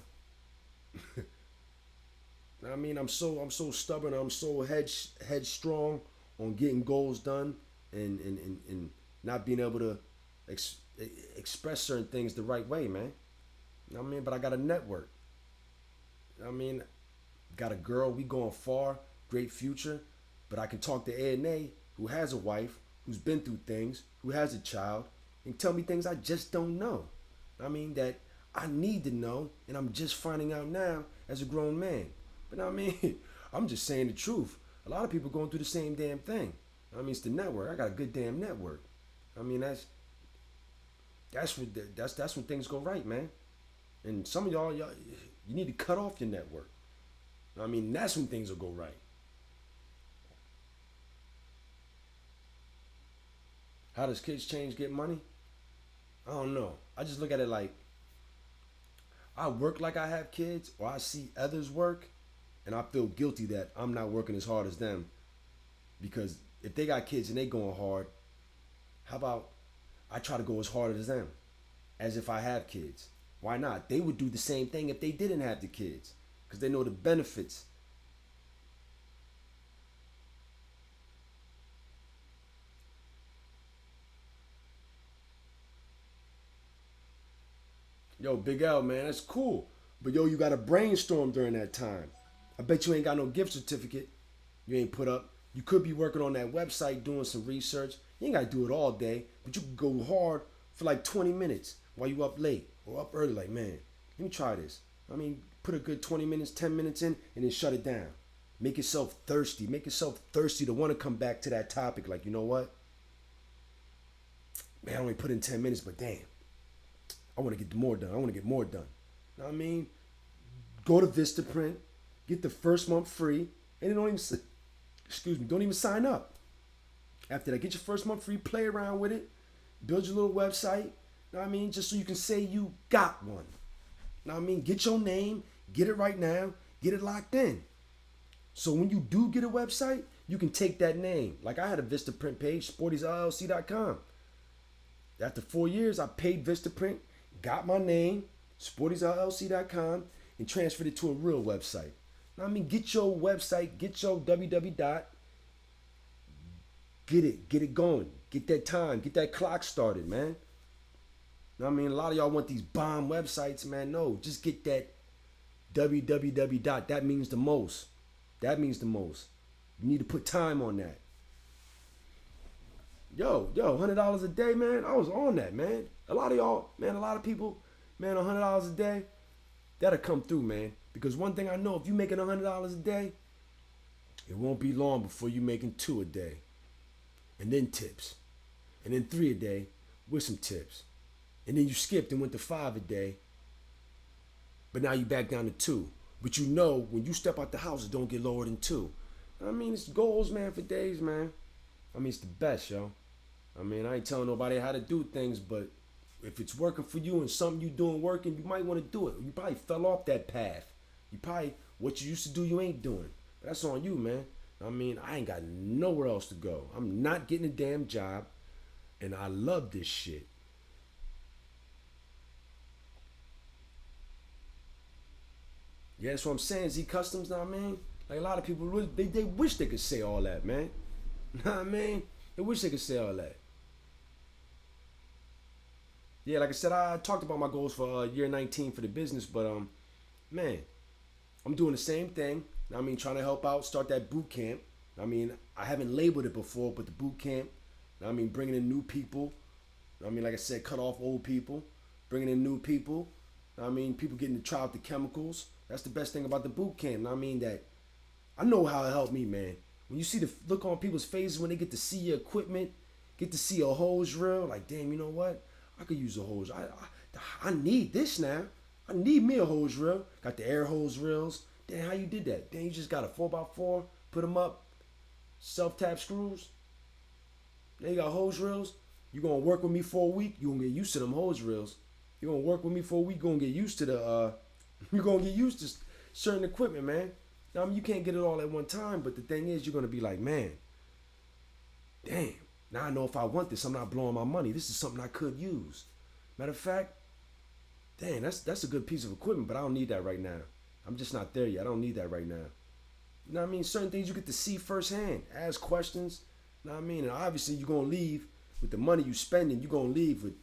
S1: I mean, I'm so stubborn. I'm so headstrong on getting goals done and not being able to express certain things the right way, man. You know what I mean? But I got a network. I mean, got a girl. We going far. Great future. But I can talk to A&A, who has a wife, who's been through things, who has a child, and tell me things I just don't know. I mean, that I need to know, and I'm just finding out now as a grown man. But I mean, I'm just saying the truth. A lot of people going through the same damn thing. I mean, it's the network. I got a good damn network. I mean, that's when things go right, man. And some of y'all, you need to cut off your network. I mean, that's when things will go right. How does kids change get money? I don't know. I just look at it like I work like I have kids, or I see others work, and I feel guilty that I'm not working as hard as them. Because if they got kids and they going hard, how about I try to go as hard as them, as if I have kids? Why not? They would do the same thing if they didn't have the kids, because they know the benefits. Yo, Big L, man, that's cool. But yo, you got to brainstorm during that time. I bet you ain't got no gift certificate you ain't put up. You could be working on that website doing some research. You ain't got to do it all day, but you could go hard for like 20 minutes while you up late or up early. Like, man, let me try this. I mean, put a good 20 minutes, 10 minutes in, and then shut it down. Make yourself thirsty. Make yourself thirsty to want to come back to that topic. Like, you know what? Man, I only put in 10 minutes, but damn. I want to get more done. I want to get more done. You know what I mean? Go to Vistaprint, get the first month free, and then don't even sign up. After that, get your first month free, play around with it, build your little website. You know what I mean? Just so you can say you got one. You know what I mean? Get your name, get it right now, get it locked in. So when you do get a website, you can take that name. Like I had a Vistaprint page, sportiesllc.com. After 4 years, I paid Vistaprint, got my name, sportiesllc.com, and transferred it to a real website. Now, I mean, get your website, get your www. Get it going. Get that time, get that clock started, man. Now, I mean, a lot of y'all want these bomb websites, man. No, just get that www. That means the most. That means the most. You need to put time on that. Yo, $100 a day, man. I was on that, man. A lot of y'all, man, a lot of people, man, $100 a day, that'll come through, man. Because one thing I know, if you making $100 a day, it won't be long before you making 2 a day. And then tips. And then 3 a day with some tips. And then you skipped and went to 5 a day. But now you back down to 2. But you know, when you step out the house, it don't get lower than 2. I mean, it's goals, man, for days, man. I mean, it's the best, yo. I mean, I ain't telling nobody how to do things, but if it's working for you and something you doing working, you might want to do it. You probably fell off that path. You probably what you used to do you ain't doing. But that's on you, man. I mean, I ain't got nowhere else to go. I'm not getting a damn job, and I love this shit. Yeah, that's what I'm saying. Z Customs, know what I mean? Like a lot of people, they wish they could say all that, man. Know what I mean? They wish they could say all that. Yeah, like I said, I talked about my goals for year 19 for the business, but man, I'm doing the same thing. I mean, trying to help out, start that boot camp. I mean, I haven't labeled it before, but the boot camp. I mean, bringing in new people. I mean, like I said, cut off old people, bringing in new people. I mean, people getting to try out the chemicals. That's the best thing about the boot camp. I mean, that I know how it helped me, man. When you see the look on people's faces when they get to see your equipment, get to see a hose reel, like, damn, you know what? I could use a hose. I need this now. I need me a hose reel. Got the air hose reels. Damn, how you did that? Damn, you just got a 4x4, put them up, self-tap screws. Then you got hose reels. You gonna work with me for a week, you gonna get used to them hose reels. You gonna work with me for a week, you gonna get used to you're gonna get used to certain equipment, man. I mean, you can't get it all at one time, but the thing is, you're gonna be like, man, damn, now I know if I want this, I'm not blowing my money. This is something I could use. Matter of fact, dang, that's a good piece of equipment, but I don't need that right now. I'm just not there yet. I don't need that right now. You know what I mean? Certain things you get to see firsthand. Ask questions. You know what I mean? And obviously you're gonna leave with the money you spending, you're gonna leave with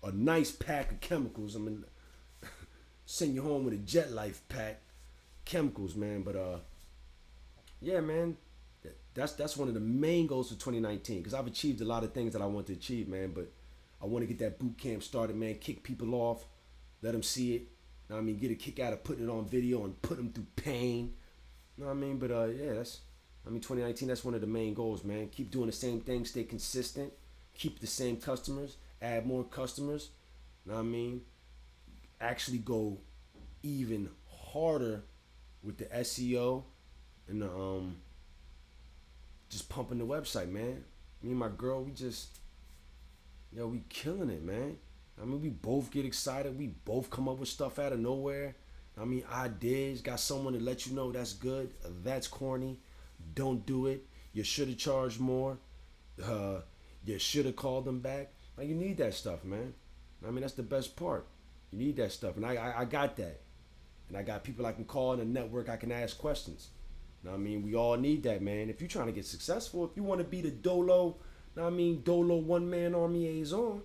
S1: a nice pack of chemicals. I mean, send you home with a Jet Life pack. Chemicals, man. But yeah, man. That's one of the main goals for 2019 because I've achieved a lot of things that I want to achieve, man. But I want to get that boot camp started, man. Kick people off, let them see it. You know what I mean, get a kick out of putting it on video and put them through pain. You know what I mean? But yeah, 2019. That's one of the main goals, man. Keep doing the same thing, stay consistent, keep the same customers, add more customers. You know what I mean? Actually go even harder with the SEO and the just pumping the website, man. Me and my girl, we killing it, man. I mean, we both get excited. We both come up with stuff out of nowhere. I mean, ideas. Got someone to let you know that's good. That's corny. Don't do it. You should have charged more. You should have called them back. Like, you need that stuff, man. I mean, that's the best part. You need that stuff. And I got that. And I got people I can call in the network. I can ask questions. I mean, we all need that, man. If you're trying to get successful, if you want to be the Dolo, Dolo one-man army liaison,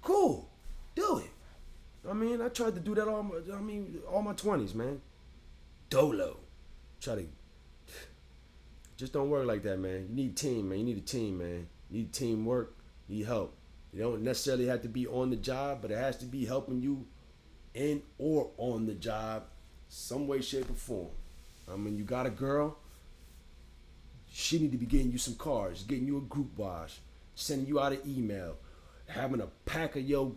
S1: cool, do it. I mean, I tried to do that all my 20s, man. Dolo. Try to, just don't work like that, man. You need a team, man. You need a team, man. You need teamwork. You need help. You don't necessarily have to be on the job, but it has to be helping you in or on the job, some way, shape, or form. I mean, you got a girl, she need to be getting you some cards, getting you a group wash, sending you out an email, having a pack of your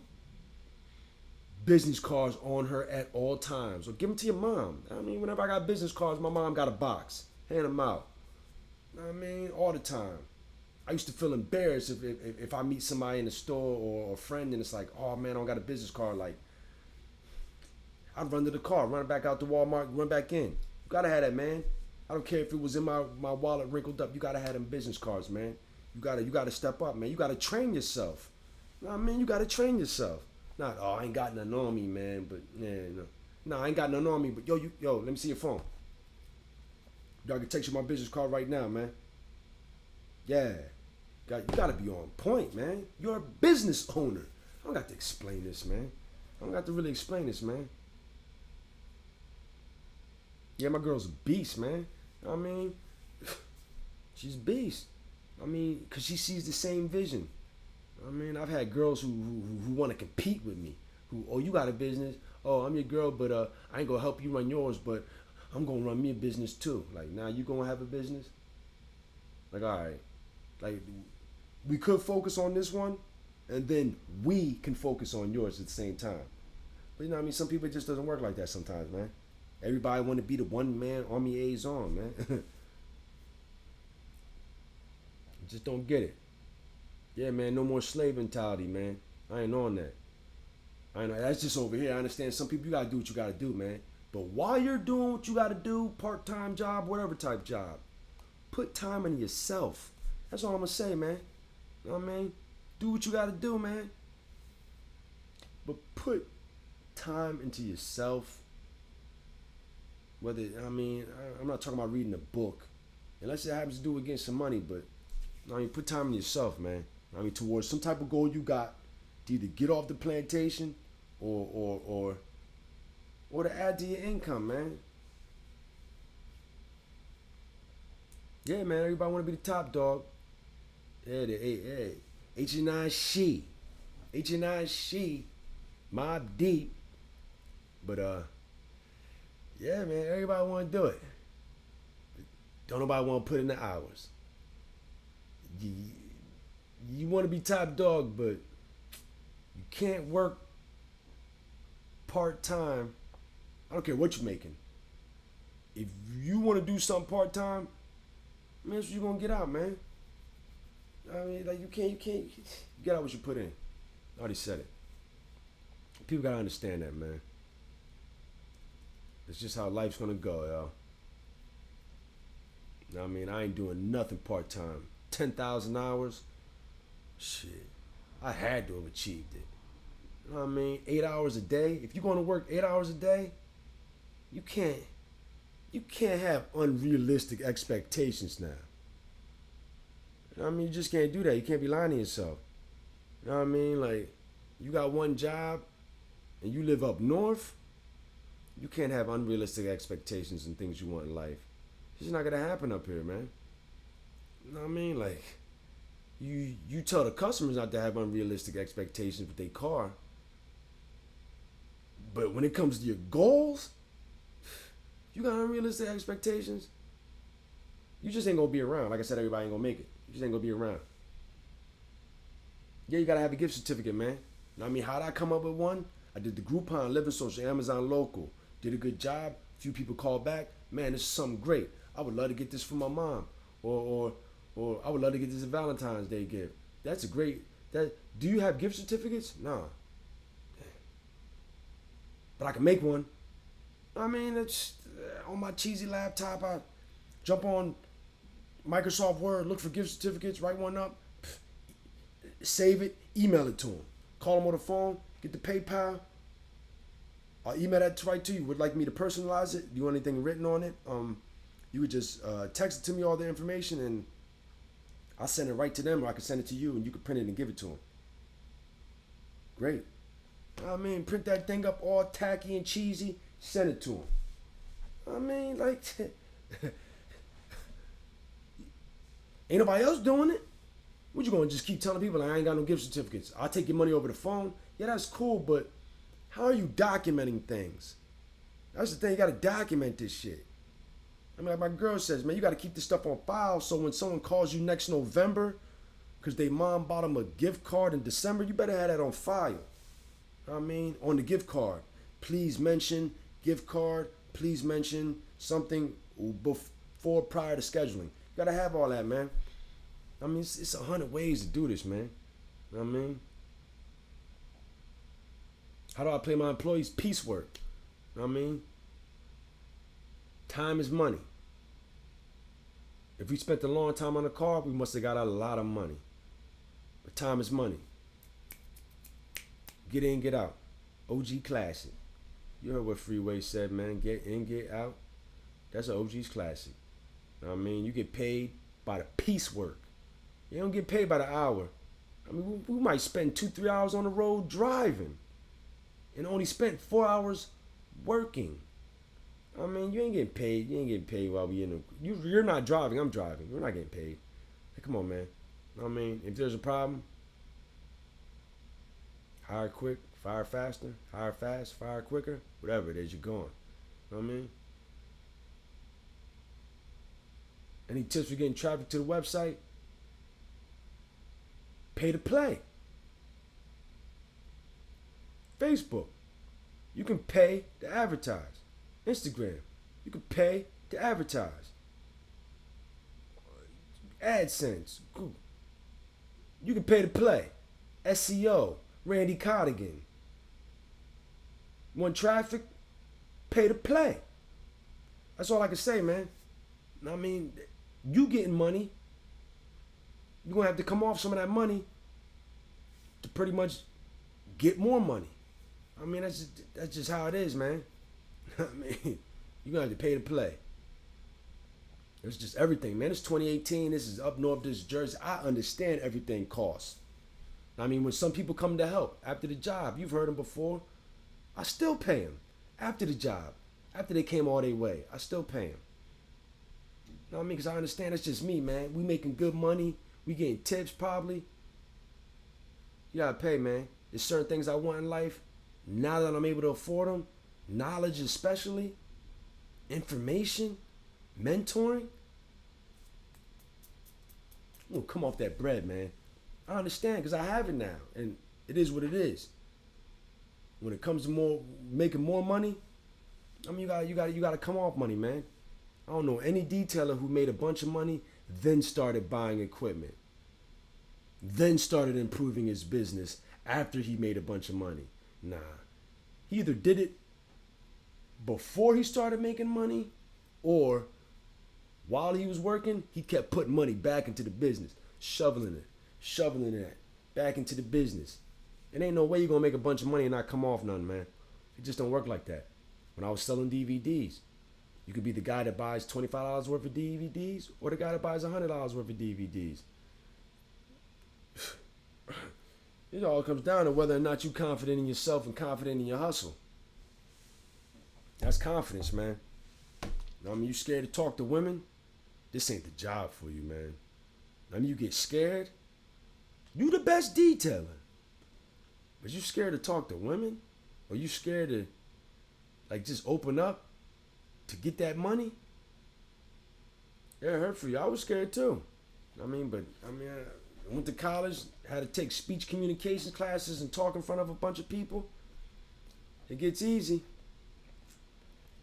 S1: business cards on her at all times. Or give them to your mom. I mean, whenever I got business cards, my mom got a box. Hand them out. I mean, all the time. I used to feel embarrassed if I meet somebody in the store or a friend and it's like, oh man, I don't got a business card. Like, I'd run to the car, run back out to Walmart, run back in. You gotta have that, man. I don't care if it was in my wallet wrinkled up. You gotta have them business cards, man. You gotta step up, man. You gotta train yourself. You know what I mean? You gotta train yourself. Not, oh, I ain't got nothing on me, man. But yeah, no, I ain't got nothing on me. But yo, let me see your phone. Y'all can text you my business card right now, man. Yeah, you gotta be on point, man. You're a business owner. I don't got to explain this, man. I don't got to really explain this, man. Yeah, my girl's a beast, man. I mean, she's a beast. I mean, because she sees the same vision. I mean, I've had girls who want to compete with me. Oh, you got a business. Oh, I'm your girl, but I ain't going to help you run yours, but I'm going to run me a business too. Like, now you going to have a business? Like, all right. Like, we could focus on this one, and then we can focus on yours at the same time. But you know what I mean? Some people, it just doesn't work like that sometimes, man. Everybody want to be the one-man army liaison, man. Just don't get it. Yeah, man, no more slave mentality, man. I ain't on that. I know that's just over here. I understand some people you gotta do what you gotta do, man. But while you're doing what you gotta do, part-time job, whatever type job, put time into yourself. That's all I'm gonna say, man. You know what I mean? Do what you gotta do, man. But put time into yourself. Whether I'm not talking about reading a book, unless it happens to do with getting some money. But put time in yourself, man. Towards some type of goal you got, to either get off the plantation, or to add to your income, man. Yeah, man. Everybody want to be the top dog. Yeah, hey, H&I she, Mob Deep. But yeah, man. Everybody want to do it. Don't nobody want to put in the hours. You want to be top dog, but you can't work part time. I don't care what you're making. If you want to do something part time, man, that's what you're gonna get out, man. Like you can't get out what you put in. I already said it. People gotta understand that, man. It's just how life's gonna go, y'all. I ain't doing nothing part time. 10,000 hours, shit. I had to have achieved it. You know what I mean? 8 hours a day. If you're going to work 8 hours a day, you can't have unrealistic expectations now. You know what I mean? You just can't do that. You can't be lying to yourself. You know what I mean? Like, you got one job and you live up north, you can't have unrealistic expectations and things you want in life. It's just not gonna happen up here, man. You know what I mean? Like, you tell the customers not to have unrealistic expectations with their car, but when it comes to your goals, you got unrealistic expectations, you just ain't gonna be around. Like I said, everybody ain't gonna make it. You just ain't gonna be around. Yeah, you gotta have a gift certificate, man. You know what I mean? How did I come up with one? I did the Groupon, Living Social, Amazon Local. Did a good job. A few people called back. Man, this is something great. I would love to get this for my mom. Or I would love to get this a Valentine's Day gift. That's a great. Do you have gift certificates? Nah. But I can make one. It's on my cheesy laptop. I jump on Microsoft Word, look for gift certificates, write one up, save it, email it to them. Call them on the phone, get the PayPal. I'll email that right to you. Would like me to personalize it? Do you want anything written on it? You would just text it to me, all the information, and I'll send it right to them, or I can send it to you, and you can print it and give it to them. Great. Print that thing up all tacky and cheesy, send it to them. Ain't nobody else doing it. What you gonna just keep telling people I ain't got no gift certificates? I'll take your money over the phone. Yeah, that's cool, but how are you documenting things? That's the thing, you gotta document this shit. Like my girl says, man, you gotta keep this stuff on file so when someone calls you next November because they mom bought them a gift card in December, you better have that on file. On the gift card. Please mention gift card. Please mention something before prior to scheduling. You gotta have all that, man. It's 100 ways to do this, man. You know what I mean? How do I pay my employees? Piecework. You know what I mean? Time is money. If we spent a long time on a car, we must have got out a lot of money. But time is money. Get in, get out. OG classic. You heard what Freeway said, man. Get in, get out. That's an OG's classic. You know what I mean? You get paid by the piecework. You don't get paid by the hour. We might spend 2-3 hours on the road driving and only spent 4 hours working. You ain't getting paid. You ain't getting paid while we in the... You're not driving. I'm driving. We're not getting paid. Hey, come on, man. If there's a problem, hire quick, fire faster, hire fast, fire quicker, whatever it is, you're going. You know what I mean? Any tips for getting traffic to the website? Pay to play. Facebook. You can pay to advertise. Instagram. You can pay to advertise. AdSense. Google. You can pay to play. SEO. Randy Cardigan. Want traffic? Pay to play. That's all I can say, man. I mean, you getting money. You're going to have to come off some of that money to pretty much get more money. I mean, that's just how it is, man. I mean, you're going to have to pay to play. It's just everything, man. It's 2018. This is up north, this is Jersey. I understand everything costs. I mean, when some people come to help after the job, you've heard them before, I still pay them after the job. After they came all their way, I still pay them. You know what I mean? Because I understand it's just me, man. We making good money. We getting tips probably. You gotta pay, man. There's certain things I want in life. Now that I'm able to afford them, knowledge especially, information, mentoring. I'm gonna come off that bread, man. I understand because I have it now, and it is what it is. When it comes to making more money, I mean, you got to come off money, man. I don't know any detailer who made a bunch of money, then started buying equipment, then started improving his business after he made a bunch of money. Nah, he either did it before he started making money, or while he was working, he kept putting money back into the business, shoveling it back into the business. It ain't no way you're gonna make a bunch of money and not come off nothing, man. It just don't work like that. When I was selling DVDs, you could be the guy that buys $25 worth of DVDs or the guy that buys $100 worth of DVDs. It all comes down to whether or not you're confident in yourself and confident in your hustle. That's confidence, man. I mean, you scared to talk to women? This ain't the job for you, man. I mean, you get scared? You the best detailer. But you scared to talk to women? Or you scared to, just open up to get that money? Yeah, it hurt for you. I was scared too. I went to college, had to take speech communication classes and talk in front of a bunch of people. It gets easy.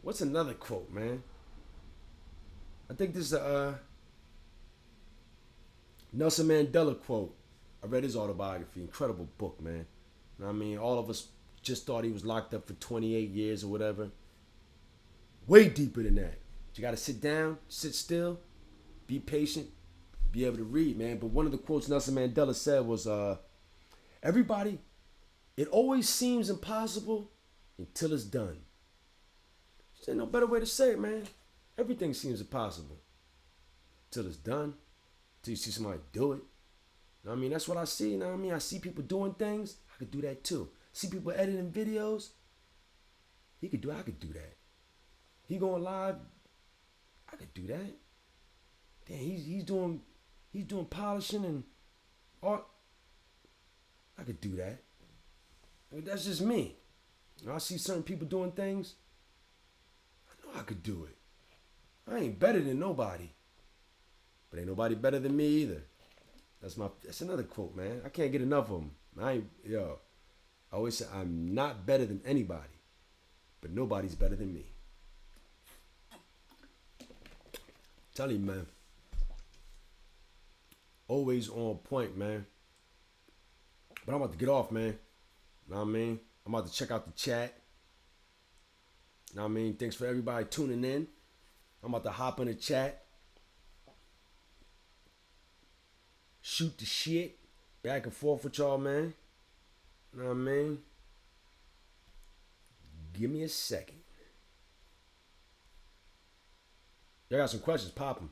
S1: What's another quote, man? I think this is a Nelson Mandela quote. I read his autobiography. Incredible book, man. I mean, all of us just thought he was locked up for 28 years or whatever. Way deeper than that. You got to sit down, sit still, be patient, be able to read, man. But one of the quotes Nelson Mandela said was, everybody, it always seems impossible until it's done. There's no better way to say it, man. Everything seems impossible until it's done, until you see somebody do it. I mean, that's what I see. You know what I mean? I see people doing things. I could do that too. See people editing videos. I could do that. He going live. I could do that. Damn, he's doing polishing and art. I could do that. I mean, that's just me. I see certain people doing things. I know I could do it. I ain't better than nobody. But ain't nobody better than me either. That's another quote, man. I can't get enough of them. I always say I'm not better than anybody, but nobody's better than me. Tell you, man. Always on point, man. But I'm about to get off, man. Know what I mean? I'm about to check out the chat. Know what I mean? Thanks for everybody tuning in. I'm about to hop in the chat. Shoot the shit. Back and forth with y'all, man. Know what I mean? Give me a second. Y'all got some questions, pop them.